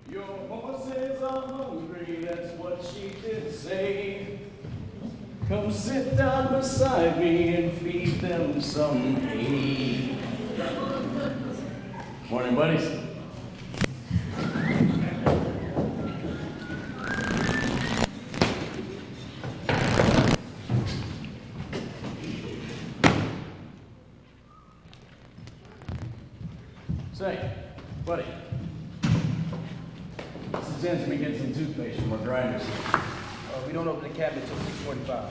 Your horses are hungry, that's what she did say. Come sit down beside me and feed them some hay. Morning, buddies. Say, buddy. Suggests me get some toothpaste from our grinders. We don't open the cabinet till 6:45.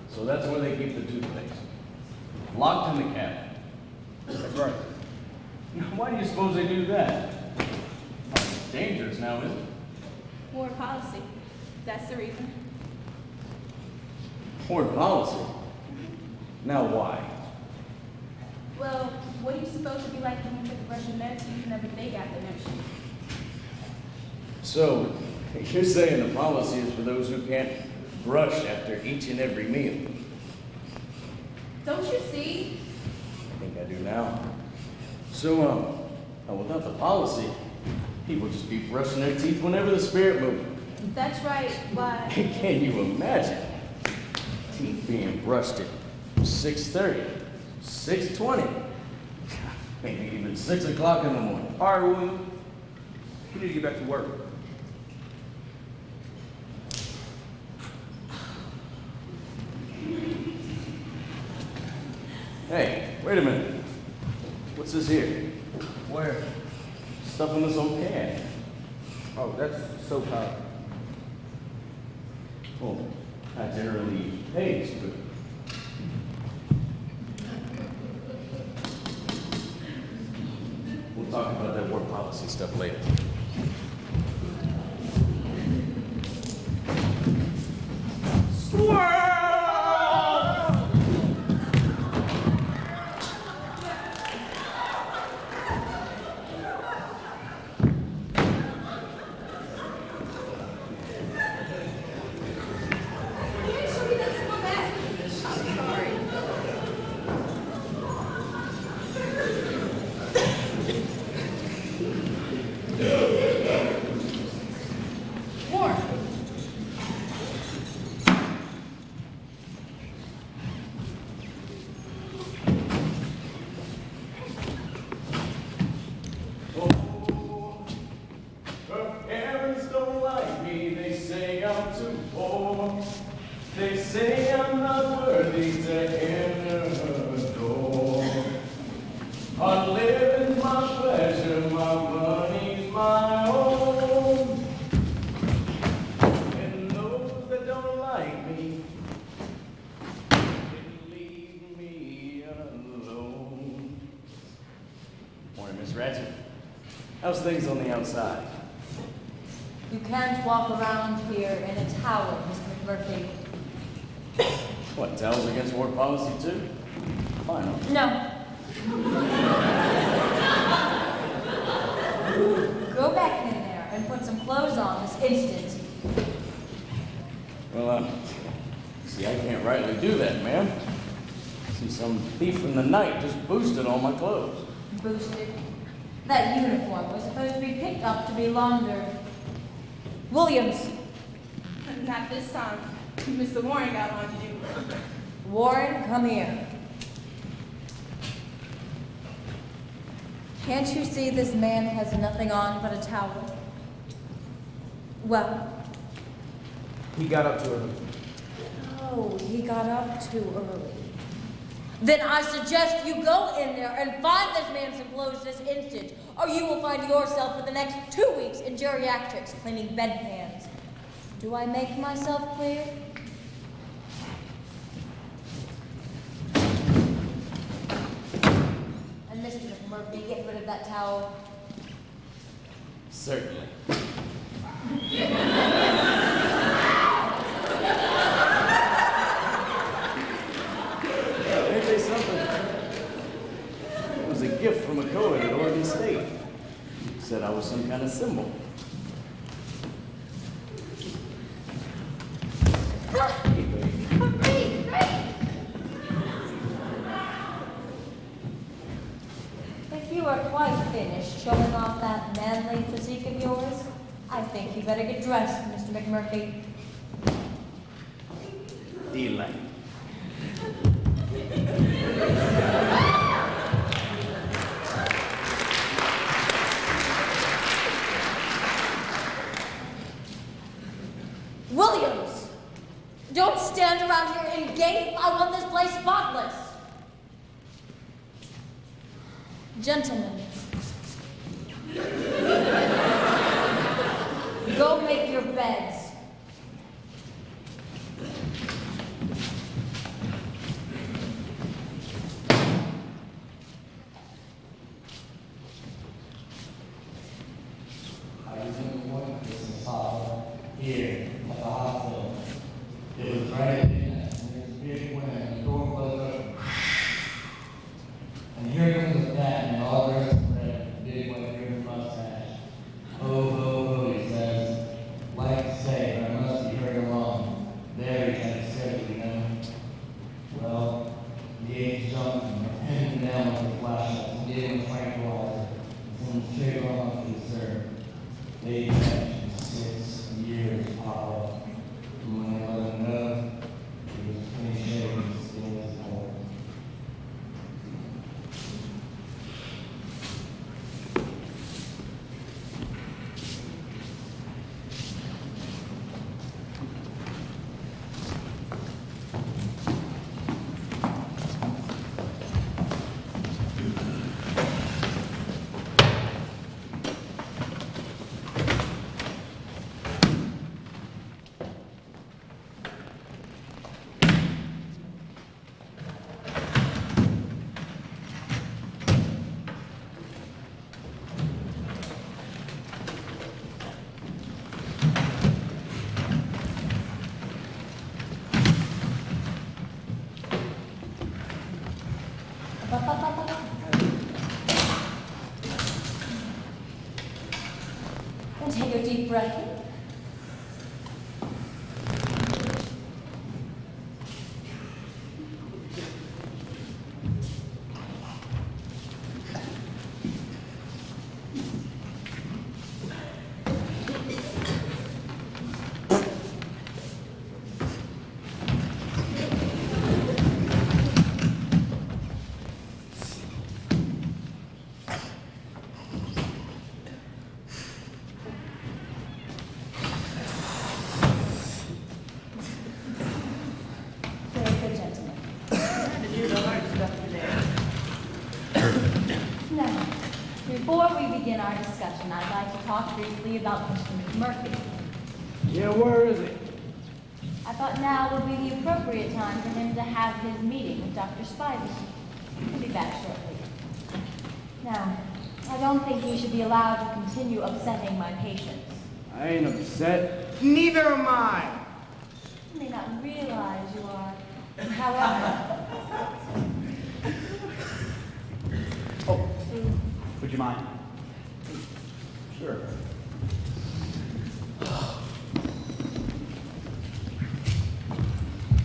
So that's where they keep the toothpaste. Locked in the cabinet. That's right. Now, why do you suppose they do that? It's dangerous now, isn't it? War policy. That's the reason. Foreign policy. Now why? Well, what are you supposed to be like when you took Russian medicine whenever they got the notion? So, you're saying the policy is for those who can't brush after each and every meal? Don't you see? I think I do now. So, without the policy, people just be brushing their teeth whenever the spirit moves. That's right, but... Can you imagine? Teeth being brushed at 6:30, 6:20, maybe even 6 o'clock in the morning. All right, William. We need to get back to work. Hey, wait a minute. What's this here? Where? Stuff in this old can. Oh, that's so powder. Well, I generally paste, but we'll talk about that war policy stuff later. Rachett, how's things on the outside? You can't walk around here in a towel, Mr. McMurphy. What, towels against war policy too? Fine. No. Go back in there and put some clothes on this instant. Well, see, I can't rightly do that, ma'am. See, some thief in the night just boosted all my clothes. Boosted? That uniform was supposed to be picked up to be laundered. Williams. Not this time. Mr. Warren got on you. Warren, come here. Can't you see this man has nothing on but a towel? Well? He got up too early. Oh, he got up too early. Then I suggest you go in there and find this man some clothes this instant, or you will find yourself for the next 2 weeks in geriatrics cleaning bedpans. Do I make myself clear? And Mr. McMurphy, get rid of that towel. Certainly. was a gift from a co-ed at Oregon State. Said I was some kind of symbol. If you are quite finished showing off that manly physique of yours, I think you better get dressed, Mr. McMurphy. Elaine. Williams! Don't stand around here and gape. I want this place spotless. Gentlemen, go make your beds. I was in the morning Christmas holiday here at the hospital. It was right at midnight, and there was a big wind, and the door closed up. And here comes the fat man, all dressed in red, big white beard and mustache. Ho, ho, ho, he says. Like to say, but I must be heard along. There he kind of said, you know. Well, the age jumped and pinned him down with the flashlights and gave him a tranquilizer and sent him straight on to the surgery. They mentioned 6 years, Papa. And when I let him know, he was clean shaven, skin as a board. And take a deep breath in. Before we begin our discussion, I'd like to talk briefly about Mr. McMurphy. Yeah, where is he? I thought now would be the appropriate time for him to have his meeting with Dr. Spivey. He'll be back shortly. Now, I don't think he should be allowed to continue upsetting my patients. I ain't upset. Neither am I. You may not realize you are. However, Oh, would you mind? Sure.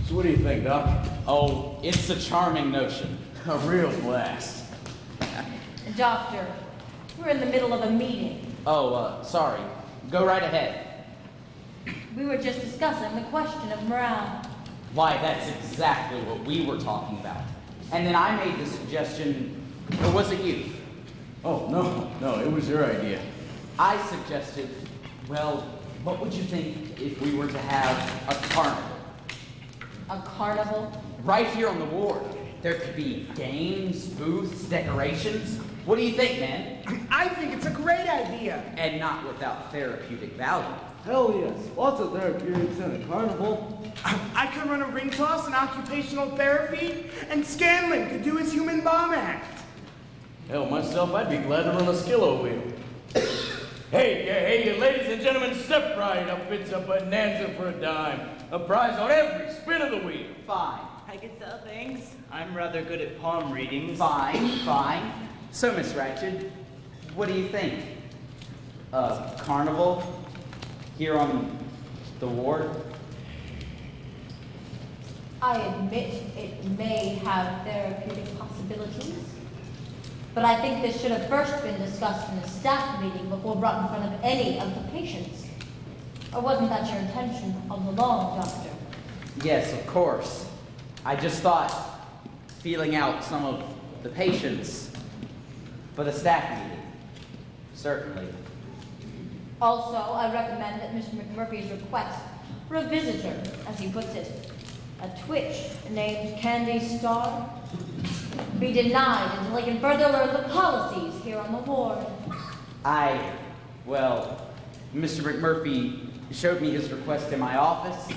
So what do you think, Doc? Oh, it's a charming notion. A real blast. Doctor, we're in the middle of a meeting. Oh, sorry. Go right ahead. We were just discussing the question of morale. Why, that's exactly what we were talking about. And then I made the suggestion, or was it you? Oh, no, it was your idea. I suggested, well, what would you think if we were to have a carnival? A carnival? Right here on the ward. There could be games, booths, decorations. What do you think, man? I think it's a great idea. And not without therapeutic value. Hell yes. Lots of therapeutics in a carnival. I could run a ring toss and occupational therapy, and Scanlon could do his human bomb act. Hell, myself, I'd be glad to run a skillo wheel. Hey, ladies and gentlemen, step right up. It's a bonanza for a dime. A prize on every spin of the wheel. Fine. I can tell things. I'm rather good at palm readings. Fine. So, Miss Rachett, what do you think? Carnival here on the ward? I admit it may have therapeutic possibilities, but I think this should have first been discussed in a staff meeting before brought in front of any of the patients. Or wasn't that your intention all along, Doctor? Yes, of course. I just thought feeling out some of the patients for the staff meeting. Certainly. Also, I recommend that Mr. McMurphy's request for a visitor, as he puts it, a twitch named Candy Star, be denied until I can further learn the policies here on the ward. Well, Mr. McMurphy showed me his request in my office,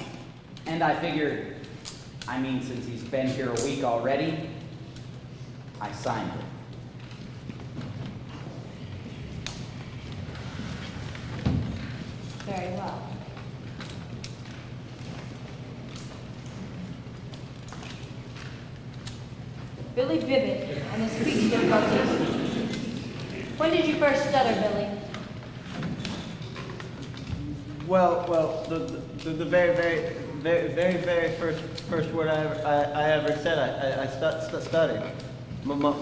and I figured, since he's been here a week already, I signed it. Very well. Billy Bibbit and his speech difficulties. When did you first stutter, Billy? Well, the very first word I ever said, I studied. Mama.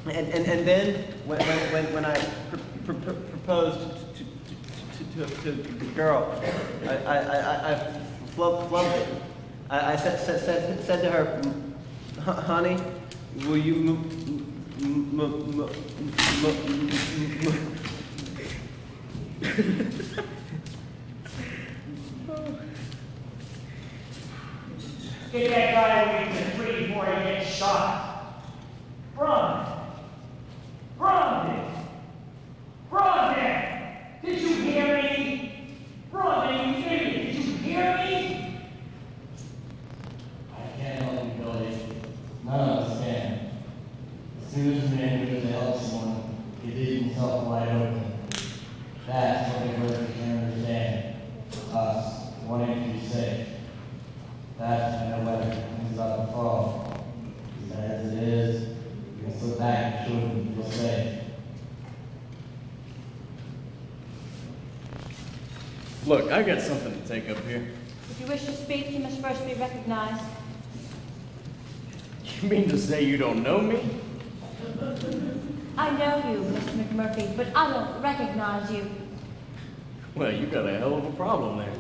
And then when I proposed to the girl, I flubbed it. I said to her, honey, will you Get that guy away from the tree before he gets shot. Brandon! Did you hear me? Brandon, you idiot! Did you hear me? I can't help you, Billy. None of us can. As soon as a man goes to help someone, he leaves himself wide open. That's what the person can understand. Us wanting to be safe. That's when the weather comes up to fall. As it is, you can slip back and children feel safe. Look, I got something to take up here. If you wish to speak, you must first be recognized. You mean to say you don't know me? I know you, Mr. McMurphy, but I don't recognize you. Well, you got a hell of a problem there.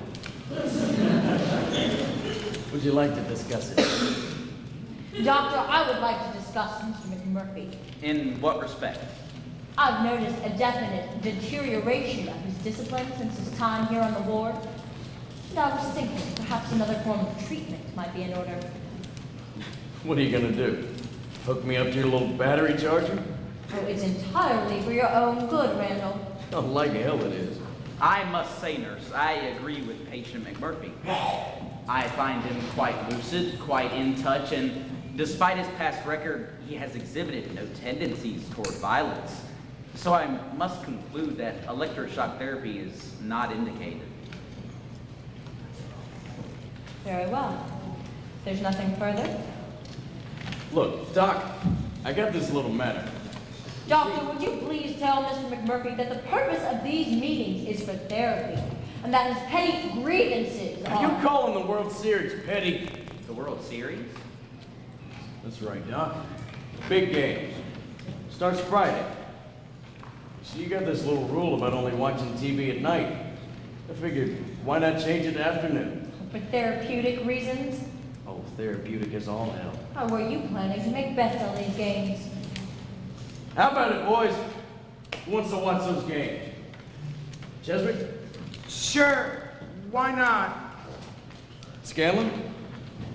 Would you like to discuss it? Doctor, I would like to discuss Mr. McMurphy. In what respect? I've noticed a definite deterioration of his discipline since his time here on the ward. And I was thinking perhaps another form of treatment might be in order. What are you gonna do? Hook me up to your little battery charger? Oh, it's entirely for your own good, Randall. Oh, like hell it is. I must say, nurse, I agree with patient McMurphy. I find him quite lucid, quite in touch, and despite his past record, he has exhibited no tendencies toward violence. So I must conclude that electroshock therapy is not indicated. Very well. There's nothing further? Look, Doc, I got this little matter. Doctor, would you please tell Mr. McMurphy that the purpose of these meetings is for therapy, and that his petty grievances Are you calling the World Series petty? The World Series? That's right, Doc. Big game. Starts Friday. So you got this little rule about only watching TV at night. I figured, why not change it to afternoon? For therapeutic reasons? Oh, therapeutic is all hell. How were you planning to make bets on these games? How about it, boys? Who wants to watch those games? Cheswick? Sure, why not? Scanlon?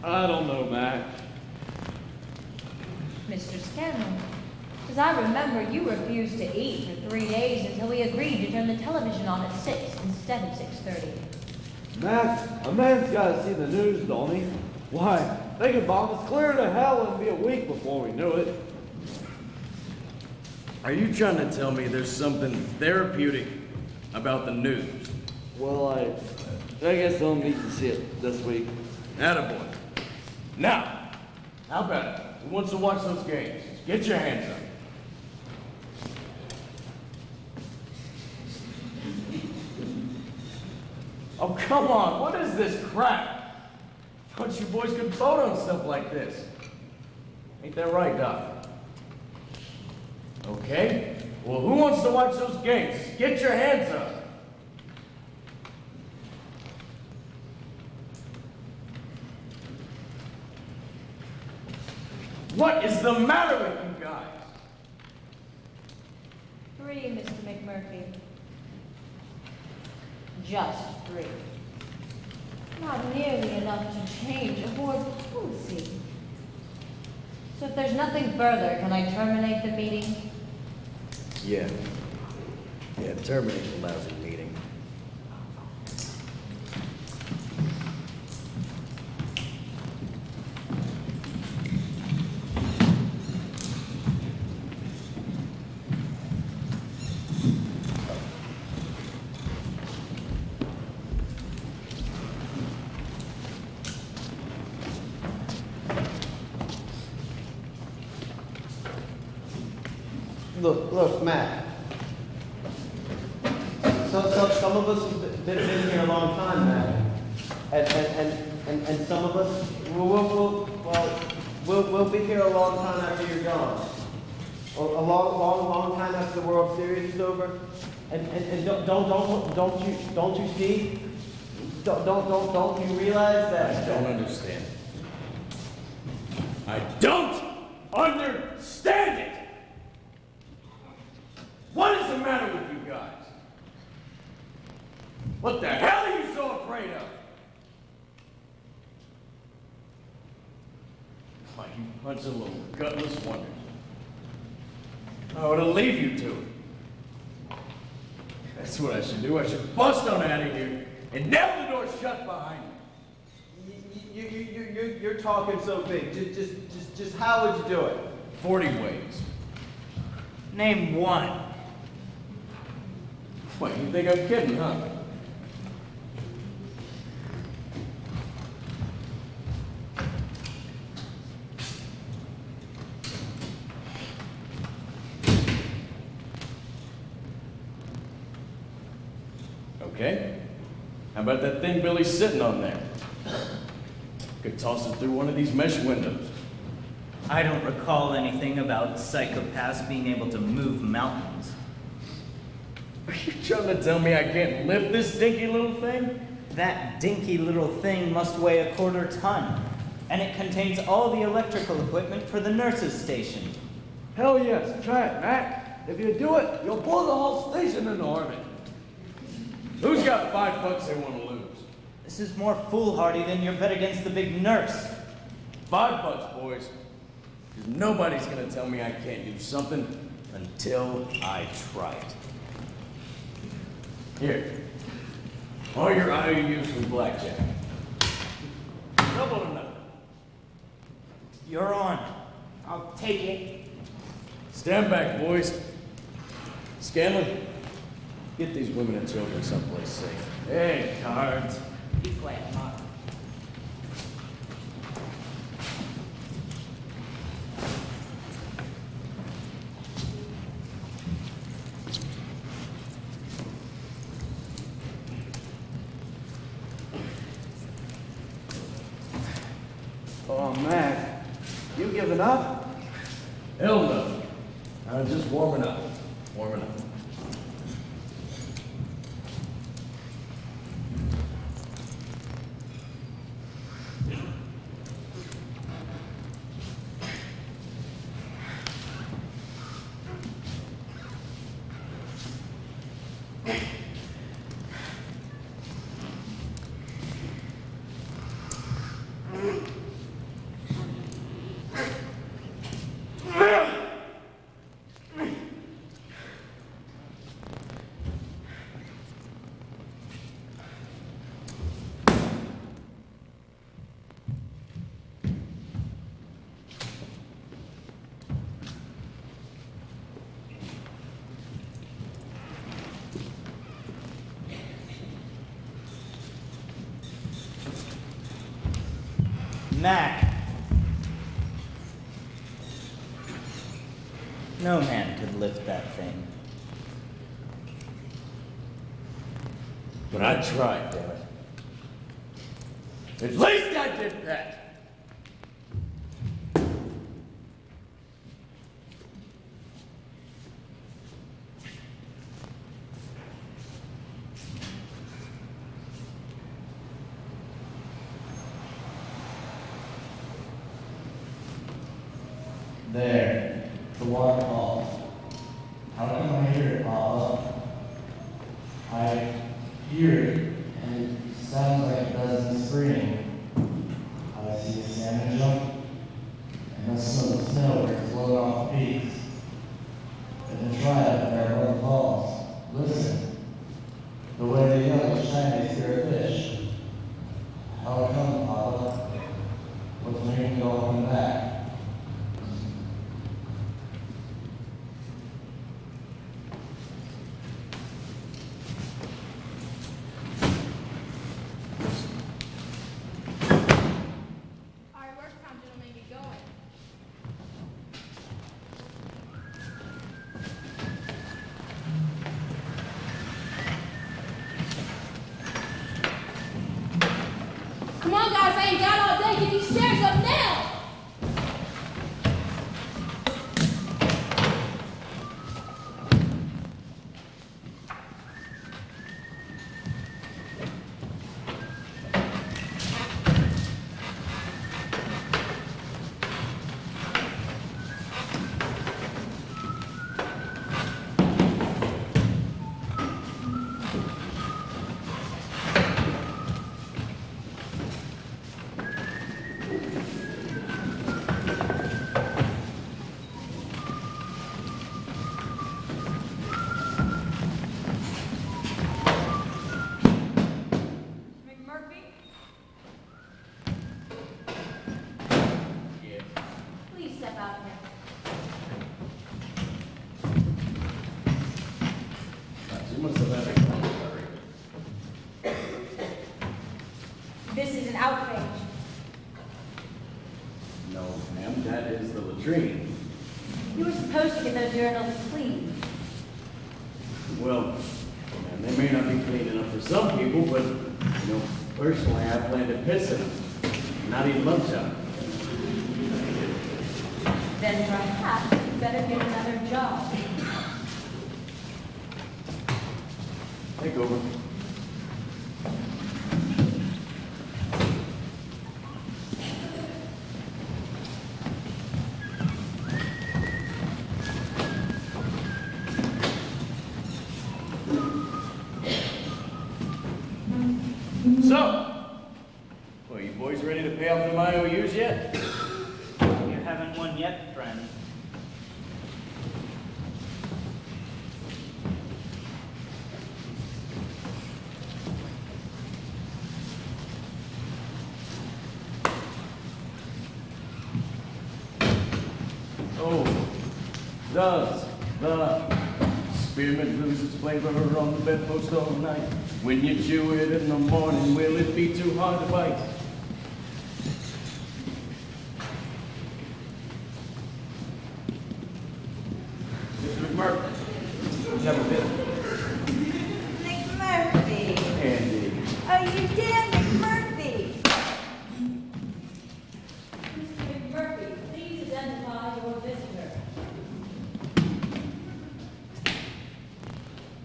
I don't know, Mac. Mr. Scanlon, as I remember, you refused to eat for 3 days until we agreed to turn the television on at 6 instead of 6:30. Mac, a man's gotta see the news, don't he? Why, they could bomb us clear to hell and be a week before we knew it. Are you trying to tell me there's something therapeutic about the news? Well, I guess I'll need to see it this week. Attaboy. Now, How about it? Who wants to watch those games? Get your hands up. Oh, come on. What is this crap? Thought you boys could vote on stuff like this. Ain't that right, Doc? Okay. Well, who wants to watch those games? Get your hands up. What is the matter with you guys? 3, Mr. McMurphy. Just 3. Not nearly enough to change a board policy. So if there's nothing further, can I terminate the meeting? Yeah. Yeah, terminate the lousy meeting. Look, Matt. Some of us have been here a long time, Matt, and some of us we'll be here a long time after you're gone, or a long time after the World Series is over, and don't you see? Don't you realize that? I don't understand. I don't understand it! What is the matter with you guys? What the hell are you so afraid of? Why, you bunch of little gutless wonders. I ought to leave you to it. That's what I should do. I should bust on out of here and nail the door shut behind me. You're talking so big. Just how would you do it? 40 ways. Name one. What, you think I'm kidding, huh? Okay. How about that thing Billy's sitting on there? Could toss it through one of these mesh windows. I don't recall anything about psychopaths being able to move mountains. Are you trying to tell me I can't lift this dinky little thing? That dinky little thing must weigh a quarter ton, and it contains all the electrical equipment for the nurses' station. Hell yes, try it, Mac. If you do it, you'll blow the whole station into orbit. Who's got $5 they want to lose? This is more foolhardy than your bet against the big nurse. $5, boys. Because nobody's going to tell me I can't do something until I try it. Here. All your IOUs from Blackjack. Double or nothing. You're on. I'll take it. Stand back, boys. Scanlon, get these women and children someplace safe. Hey, cards. Be quiet, Mark. Oh, Mac, you giving up? Hell no. I'm just warming up. Warming up. Mac, No man could lift that thing. But I tried, damn it. At least I did that! There, the waterfall. How come I hear it, Papa? I hear it, and it sounds like it does in the spring. I see a salmon jump, and I smell the snow where it's blowing off the peaks. And then try it up there above the falls. Listen, the way they yell and shine, they scare a fish. How it comes, Papa? What's making me go up and back? Come on, guys, I ain't got all day. Get these stairs up now. Please step out here. You must have had a This is an outrage. No, ma'am, that is the latrine. You were supposed to get those urinals clean. Well, ma'am, they may not be clean enough for some people, but, personally, I plan to piss in them. Not eat lunch out. Then perhaps you better get another job. Take over. So, well, you boys ready to pay off them IOUs yet? You haven't won yet, friend. Oh, does the spearmint lose its flavor on the bedpost all night? When you chew it in the morning, will it be too hard to bite? Mr. McMurphy, never been. McMurphy. Andy. Oh, you did, McMurphy. Mr. McMurphy, please identify your visitor.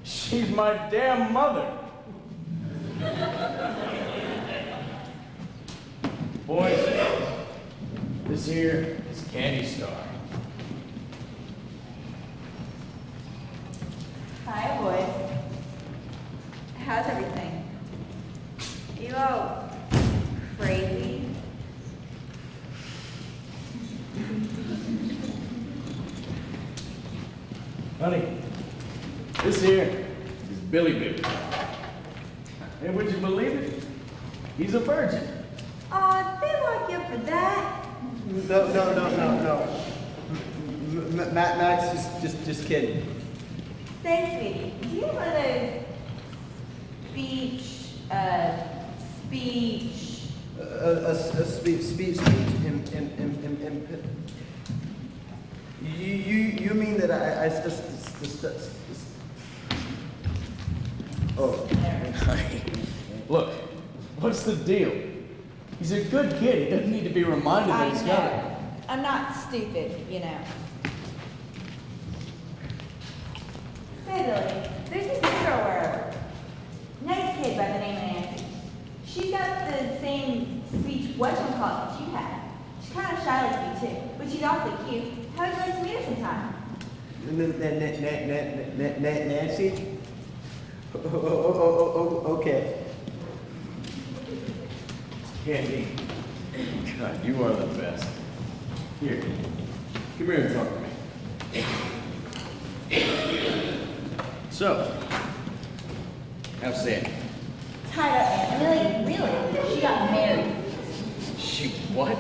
She's my damn mother. Boys, this here is Candy Star. Hi, boys. How's everything? You all crazy? Honey, this here is Billy Big. And would you believe it? He's a virgin. Aw, they lock you up for that? No. Max, just kidding. Say, sweetie, do you have one of those You mean that said Oh. Look, what's the deal? He's a good kid. He doesn't need to be reminded that he's got it. I'm not stupid, you know. Say, Billy, there's this girl wherever. Nice kid by the name of Nancy. She's got the same speech whatchamacallit that you have. She's kind of shy like you too, but she's awfully cute. How would you like to meet her sometime? Nancy? Okay. Candy. God, you are the best. Here. Come here and talk to me. So, how's Sandy? Tied up, Aunt. Really? She got married. She what?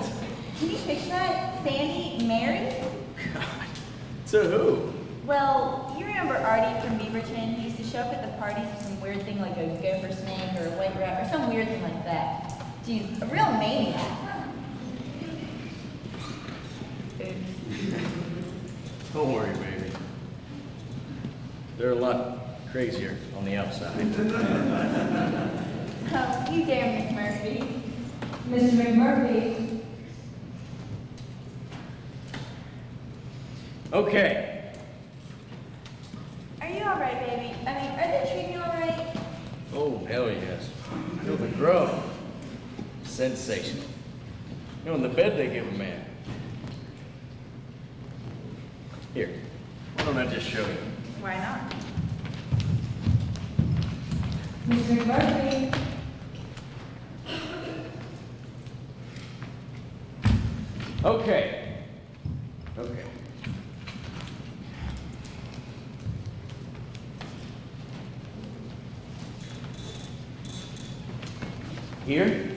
Can you picture that? Sandy married? To who? Well, you remember Artie from Beaverton? He used to show up at the parties with some weird thing like a gopher snake or a white rat or some weird thing like that. Geez, a real maniac. Don't worry, baby. They're a lot crazier on the outside. Oh, you dare, Miss Murphy. Mr. McMurphy. Okay. Are you all right, baby? I mean, are they treating you all right? Oh, hell yes. Feel the grub. Sensational. You know, in the bed they give a man. Here, why don't I just show you? Why not? Mr. McMurphy. Okay. Okay. Here.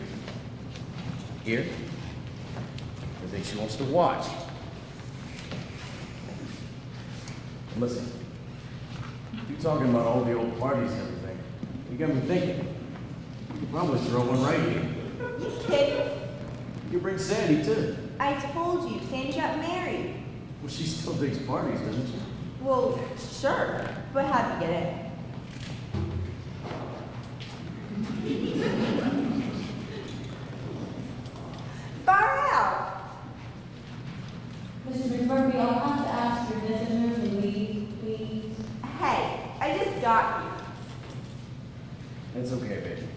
Here. I think she wants to watch. And listen, you're talking about all the old parties and everything. You got me thinking. You could probably throw one right here. You kidding? You bring Sandy too. I told you, Sandy got married. Well, she still digs parties, doesn't she? Well, sure, but how'd you get in? Far out! Mrs. McMurphy, I'll have to ask your visitor to leave, please. Hey, I just got here. It's okay, baby.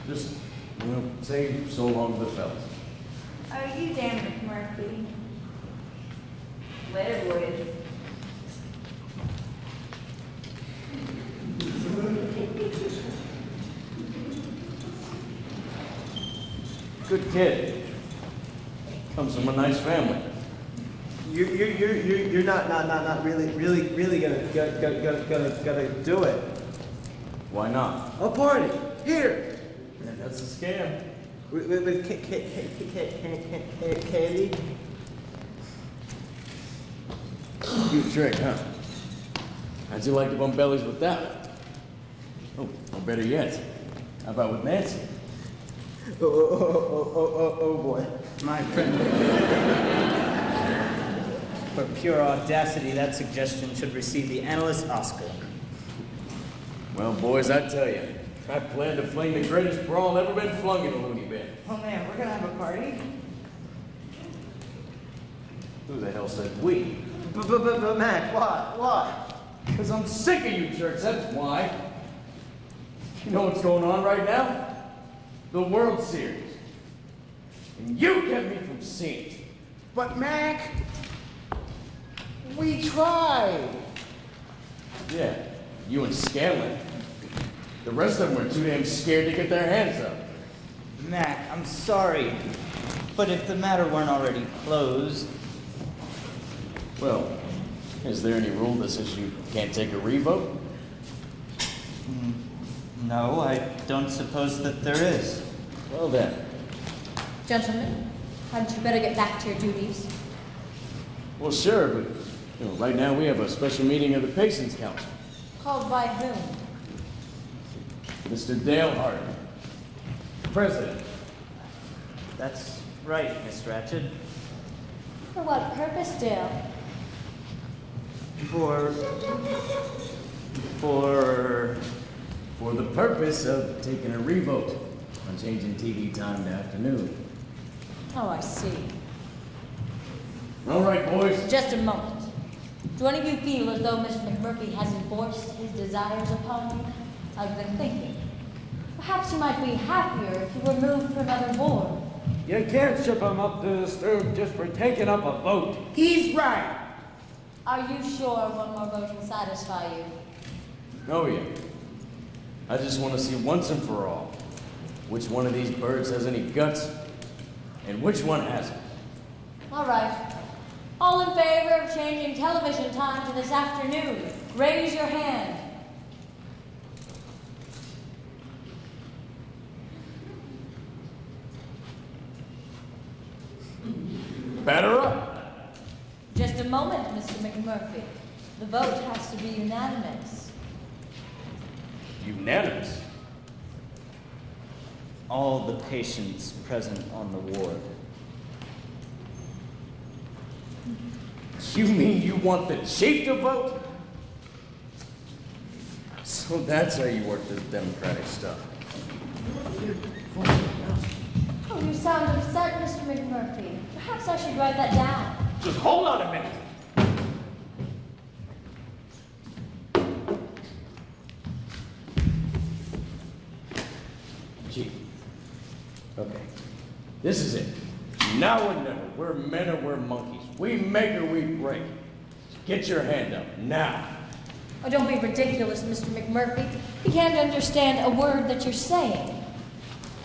Just, say so long to the fellas. Oh, you damn McMurphy. Later, boys. Good kid. Comes from a nice family. You're not really gonna do it. Why not? A party here. Yeah, that's a scam. With candy. Cute trick, huh? How'd you like to bump bellies with that? Oh, or better yet, how about with Nancy? Oh boy. My friend. For pure audacity, that suggestion should receive the Analyst Oscar. Well, boys, I tell you, I plan to fling the greatest brawl ever been flung in a loony bin. Oh man, we're gonna have a party? Who the hell said we? But Mac, why? Because I'm sick of you jerks, that's why. You know what's going on right now? The World Series. And you kept me from seeing it. But Mac, we tried. Yeah, you and Scanlon. The rest of them were too damn scared to get their hands up. Mac, I'm sorry, but if the matter weren't already closed... Well, is there any rule that says you can't take a revote? No, I don't suppose that there is. Well then. Gentlemen, hadn't you better get back to your duties? Well, sure, but right now we have a special meeting of the Patients Council. Called by whom? Mr. Dale Hart, President. That's right, Miss Rachett. For what purpose, Dale? For the purpose of taking a revote on changing TV time to afternoon. Oh, I see. All right, boys. Just a moment. Do any of you feel as though Mr. McMurphy has enforced his desires upon you? I've been thinking. Perhaps you might be happier if you were moved to another ward. You can't ship him up to the stoop just for taking up a vote. He's right. Are you sure one more vote will satisfy you? Oh, yeah. I just want to see once and for all which one of these birds has any guts and which one hasn't. All right. All in favor of changing television time to this afternoon, raise your hand. Batter up. Just a moment, Mr. McMurphy. The vote has to be unanimous. Unanimous? All the patients present on the ward. You mean you want the chief to vote? So that's how you work this democratic stuff. Oh, you sound upset, Mr. McMurphy. Perhaps I should write that down. Just hold on a minute. Chief. Okay. This is it. Now or never. We're men or we're monkeys. We make or we break. Get your hand up, now. Oh, don't be ridiculous, Mr. McMurphy. He can't understand a word that you're saying.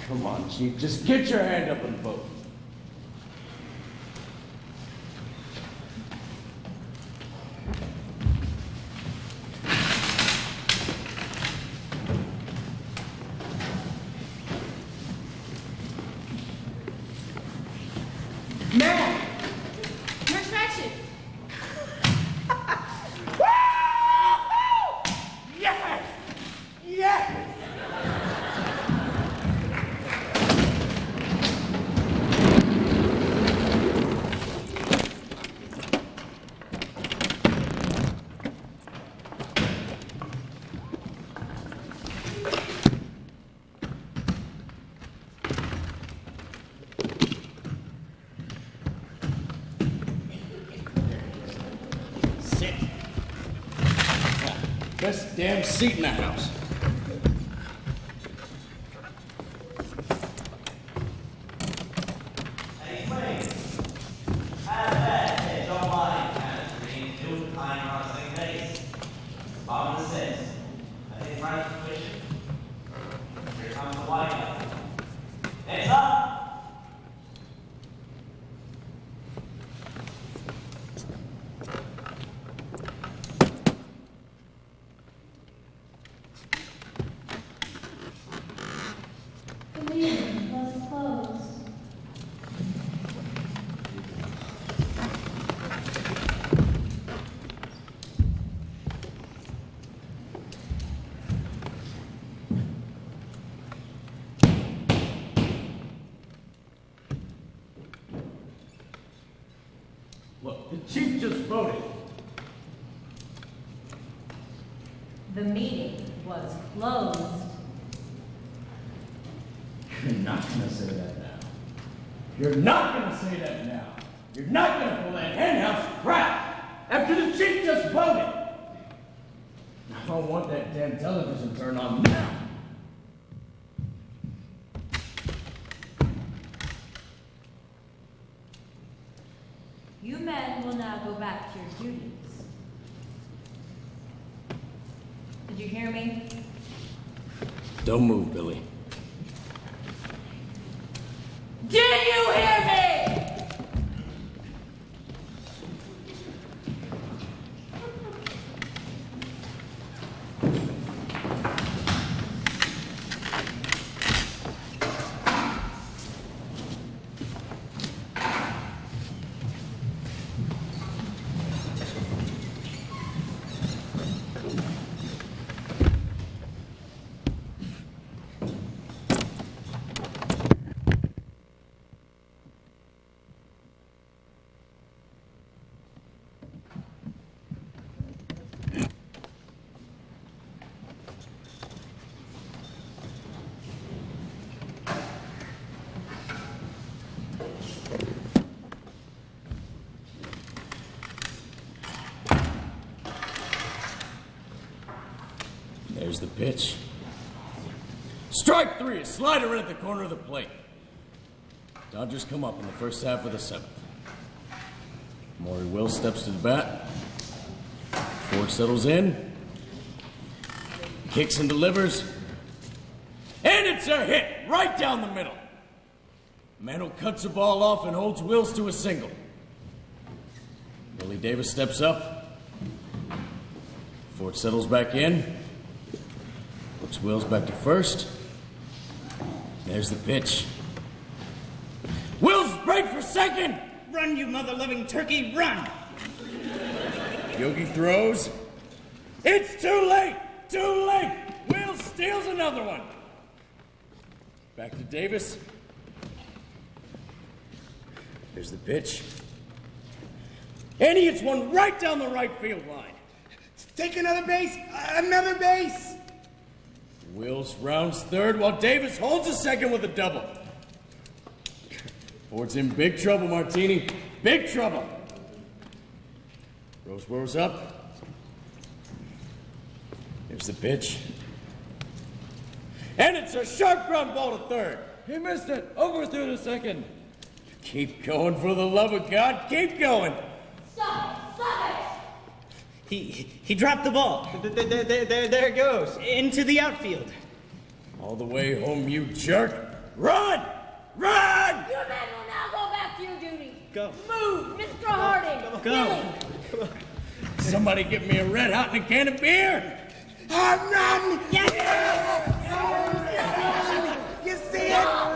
Come on, Chief. Just get your hand up and vote. Ma'am! Nurse Rachett! Yes! Yes! Best damn seat in the house. Hey, Fleming. How's that? Hey, don't mind. Kind of two lying on the same base. Bottom of the sense. I think right position. Here comes the white guy. Heads up! The meeting was closed. Look, the chief just voted. The meeting was closed. You're not gonna say that now. You're not gonna say that now. You're not gonna pull that henhouse crap after the chief just voted. I want that damn television turned on now. You men will now go back to your duties. Did you hear me? Don't move, Billy. Did you hear me? There's the pitch. Strike three, a slider in at the corner of the plate. Dodgers come up in the first half of the seventh. Maury Wills steps to the bat. Ford settles in. Kicks and delivers. And it's a hit right down the middle. Mantle cuts the ball off and holds Wills to a single. Willie Davis steps up. Ford settles back in. Looks Wills back to first. There's the pitch. Wills break for second! Run, you mother-loving turkey, run! Yogi throws. It's too late! Too late! Wills steals another one. Back to Davis. There's the pitch. And he hits one right down the right field line. Take another base! Another base! Wills rounds third while Davis holds a second with a double. Ford's in big trouble, Martini. Big trouble. Rose up. Here's the pitch. And it's a sharp ground ball to third. He missed it. Overthrew to second. Keep going, for the love of God. Keep going. Stop! Stop it! He dropped the ball. There it goes. Into the outfield. All the way home, you jerk. Run! Run! Your men will now go back to your duty. Go. Move, Mr. Harding. Go. Billy. Somebody get me a red hot and a can of beer. Run! Yes! You see it?